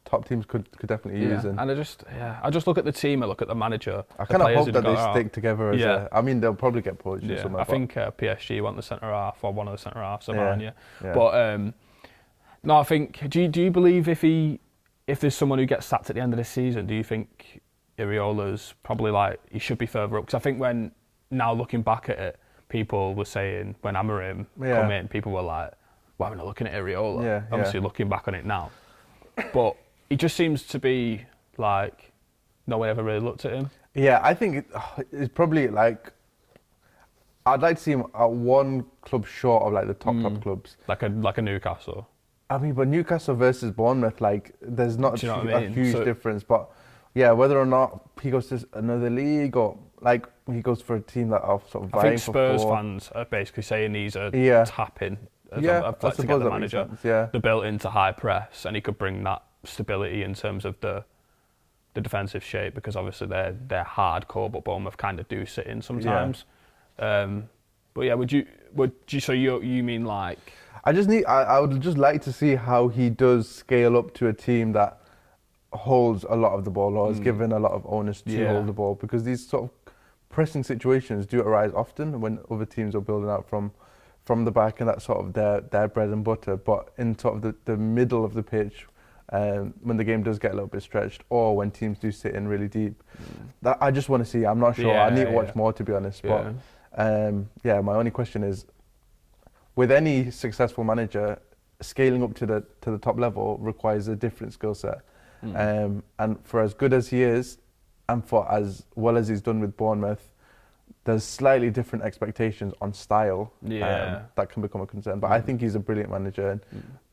top teams could definitely use. And I just look at the team. I look at the manager. I kind of hope that they stick together. They'll probably get poached. Yeah. I think PSG want the centre half or one of the centre halves. But no, I think. Do you believe if there's someone who gets sacked at the end of the season, do you think Iraola's probably like he should be further up? Because I think when now looking back at it, people were saying when Amorim come in, people were like, "Why are we not looking at Iraola?" Obviously, looking back on it now, but he just seems to be like no one ever really looked at him. Yeah, I think it's probably like I'd like to see him at one club short of like the top clubs. Like a Newcastle. I mean, but Newcastle versus Bournemouth, like there's not Do you know what I mean? a huge difference. But yeah, whether or not he goes to another league or like he goes for a team that are sort of I vying think Spurs for fans are basically saying he's a tap-in to get the manager. Sense, yeah. They're built into high press, and he could bring that stability in terms of the defensive shape, because obviously they're hardcore, but Bournemouth kind of do sit in sometimes. But yeah, would you so you mean like I would just like to see how he does scale up to a team that holds a lot of the ball or is given a lot of onus to hold the ball, because these sort of pressing situations do arise often when other teams are building out from the back, and that's sort of their bread and butter. But in sort of the middle of the pitch, when the game does get a little bit stretched, or when teams do sit in really deep, that I just want to see. I'm not sure. I need to watch more, to be honest. But my only question is, with any successful manager, scaling up to the top level requires a different skill set. And for as good as he is, and for as well as he's done with Bournemouth, there's slightly different expectations on style that can become a concern. But I think he's a brilliant manager, and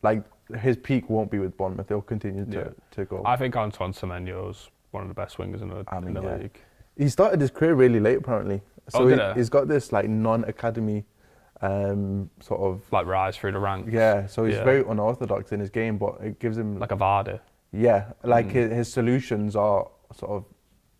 like his peak won't be with Bournemouth. He'll continue to go. I think Antoine Semenyo's one of the best wingers in the league. He started his career really late, apparently. So he's got this like non-academy sort of like rise through the ranks. Yeah, so he's very unorthodox in his game, but it gives him like a Vardy. Yeah, like his solutions are sort of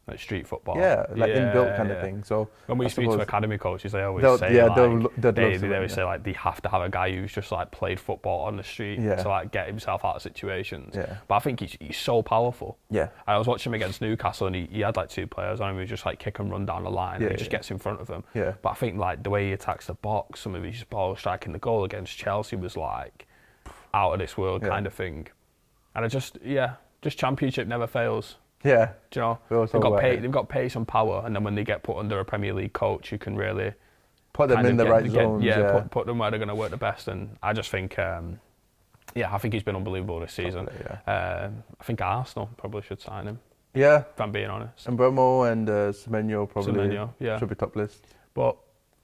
like street football. Yeah, like inbuilt kind of thing. So when we speak to academy coaches, they always say they always say like they have to have a guy who's just like played football on the street to like get himself out of situations. Yeah. But I think he's so powerful. Yeah. I was watching him against Newcastle, and he had like two players on him who just like kick and run down the line, and he just gets in front of them. Yeah. But I think like the way he attacks the box, some of his balls striking the goal against Chelsea was like out of this world kind of thing. And just Championship never fails. Yeah, do you know, they've got pace and power, and then when they get put under a Premier League coach, you can really put them in the right zones. Put them where they're going to work the best. And I just think, I think he's been unbelievable this season. I think Arsenal probably should sign him. Yeah, if I'm being honest. And Mbeumo and Semenyo probably should be top list. But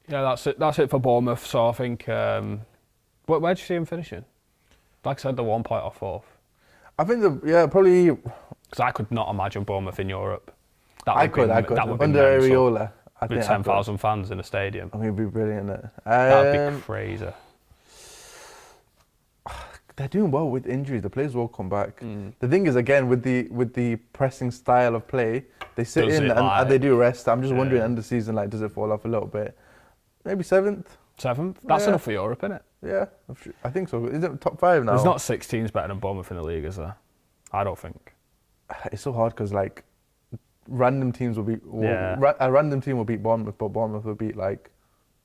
yeah, that's it for Bournemouth. So I think, where do you see him finishing? Like I said, the 1 point off fourth. I think probably. Because I could not imagine Bournemouth in Europe. I could. That would be under Iraola. With 10,000 fans in a stadium. I mean, it'd be brilliant. That'd be crazy. They're doing well with injuries. The players will come back. The thing is, again, with the pressing style of play, they sit and they do rest. I'm just wondering, end of the season, like, does it fall off a little bit? Maybe seventh. That's enough for Europe, isn't it? Yeah, I think so. Is it top 5 now? There's not 6 teams better than Bournemouth in the league, is there? I don't think. It's so hard because like random teams will beat a random team will beat Bournemouth, but Bournemouth will beat like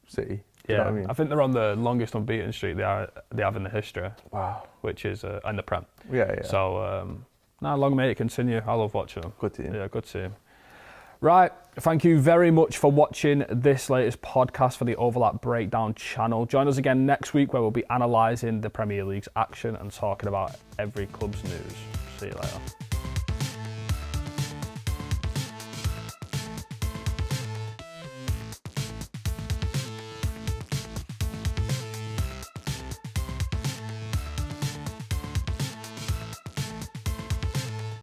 City. Do you know what I mean? I think they're on the longest unbeaten streak they have in the history. Wow. Which is in the Prem. Yeah. So long may it continue. I love watching them. Good team. Yeah, good team. Right, thank you very much for watching this latest podcast for the Overlap Breakdown channel. Join us again next week, where we'll be analysing the Premier League's action and talking about every club's news. See you later.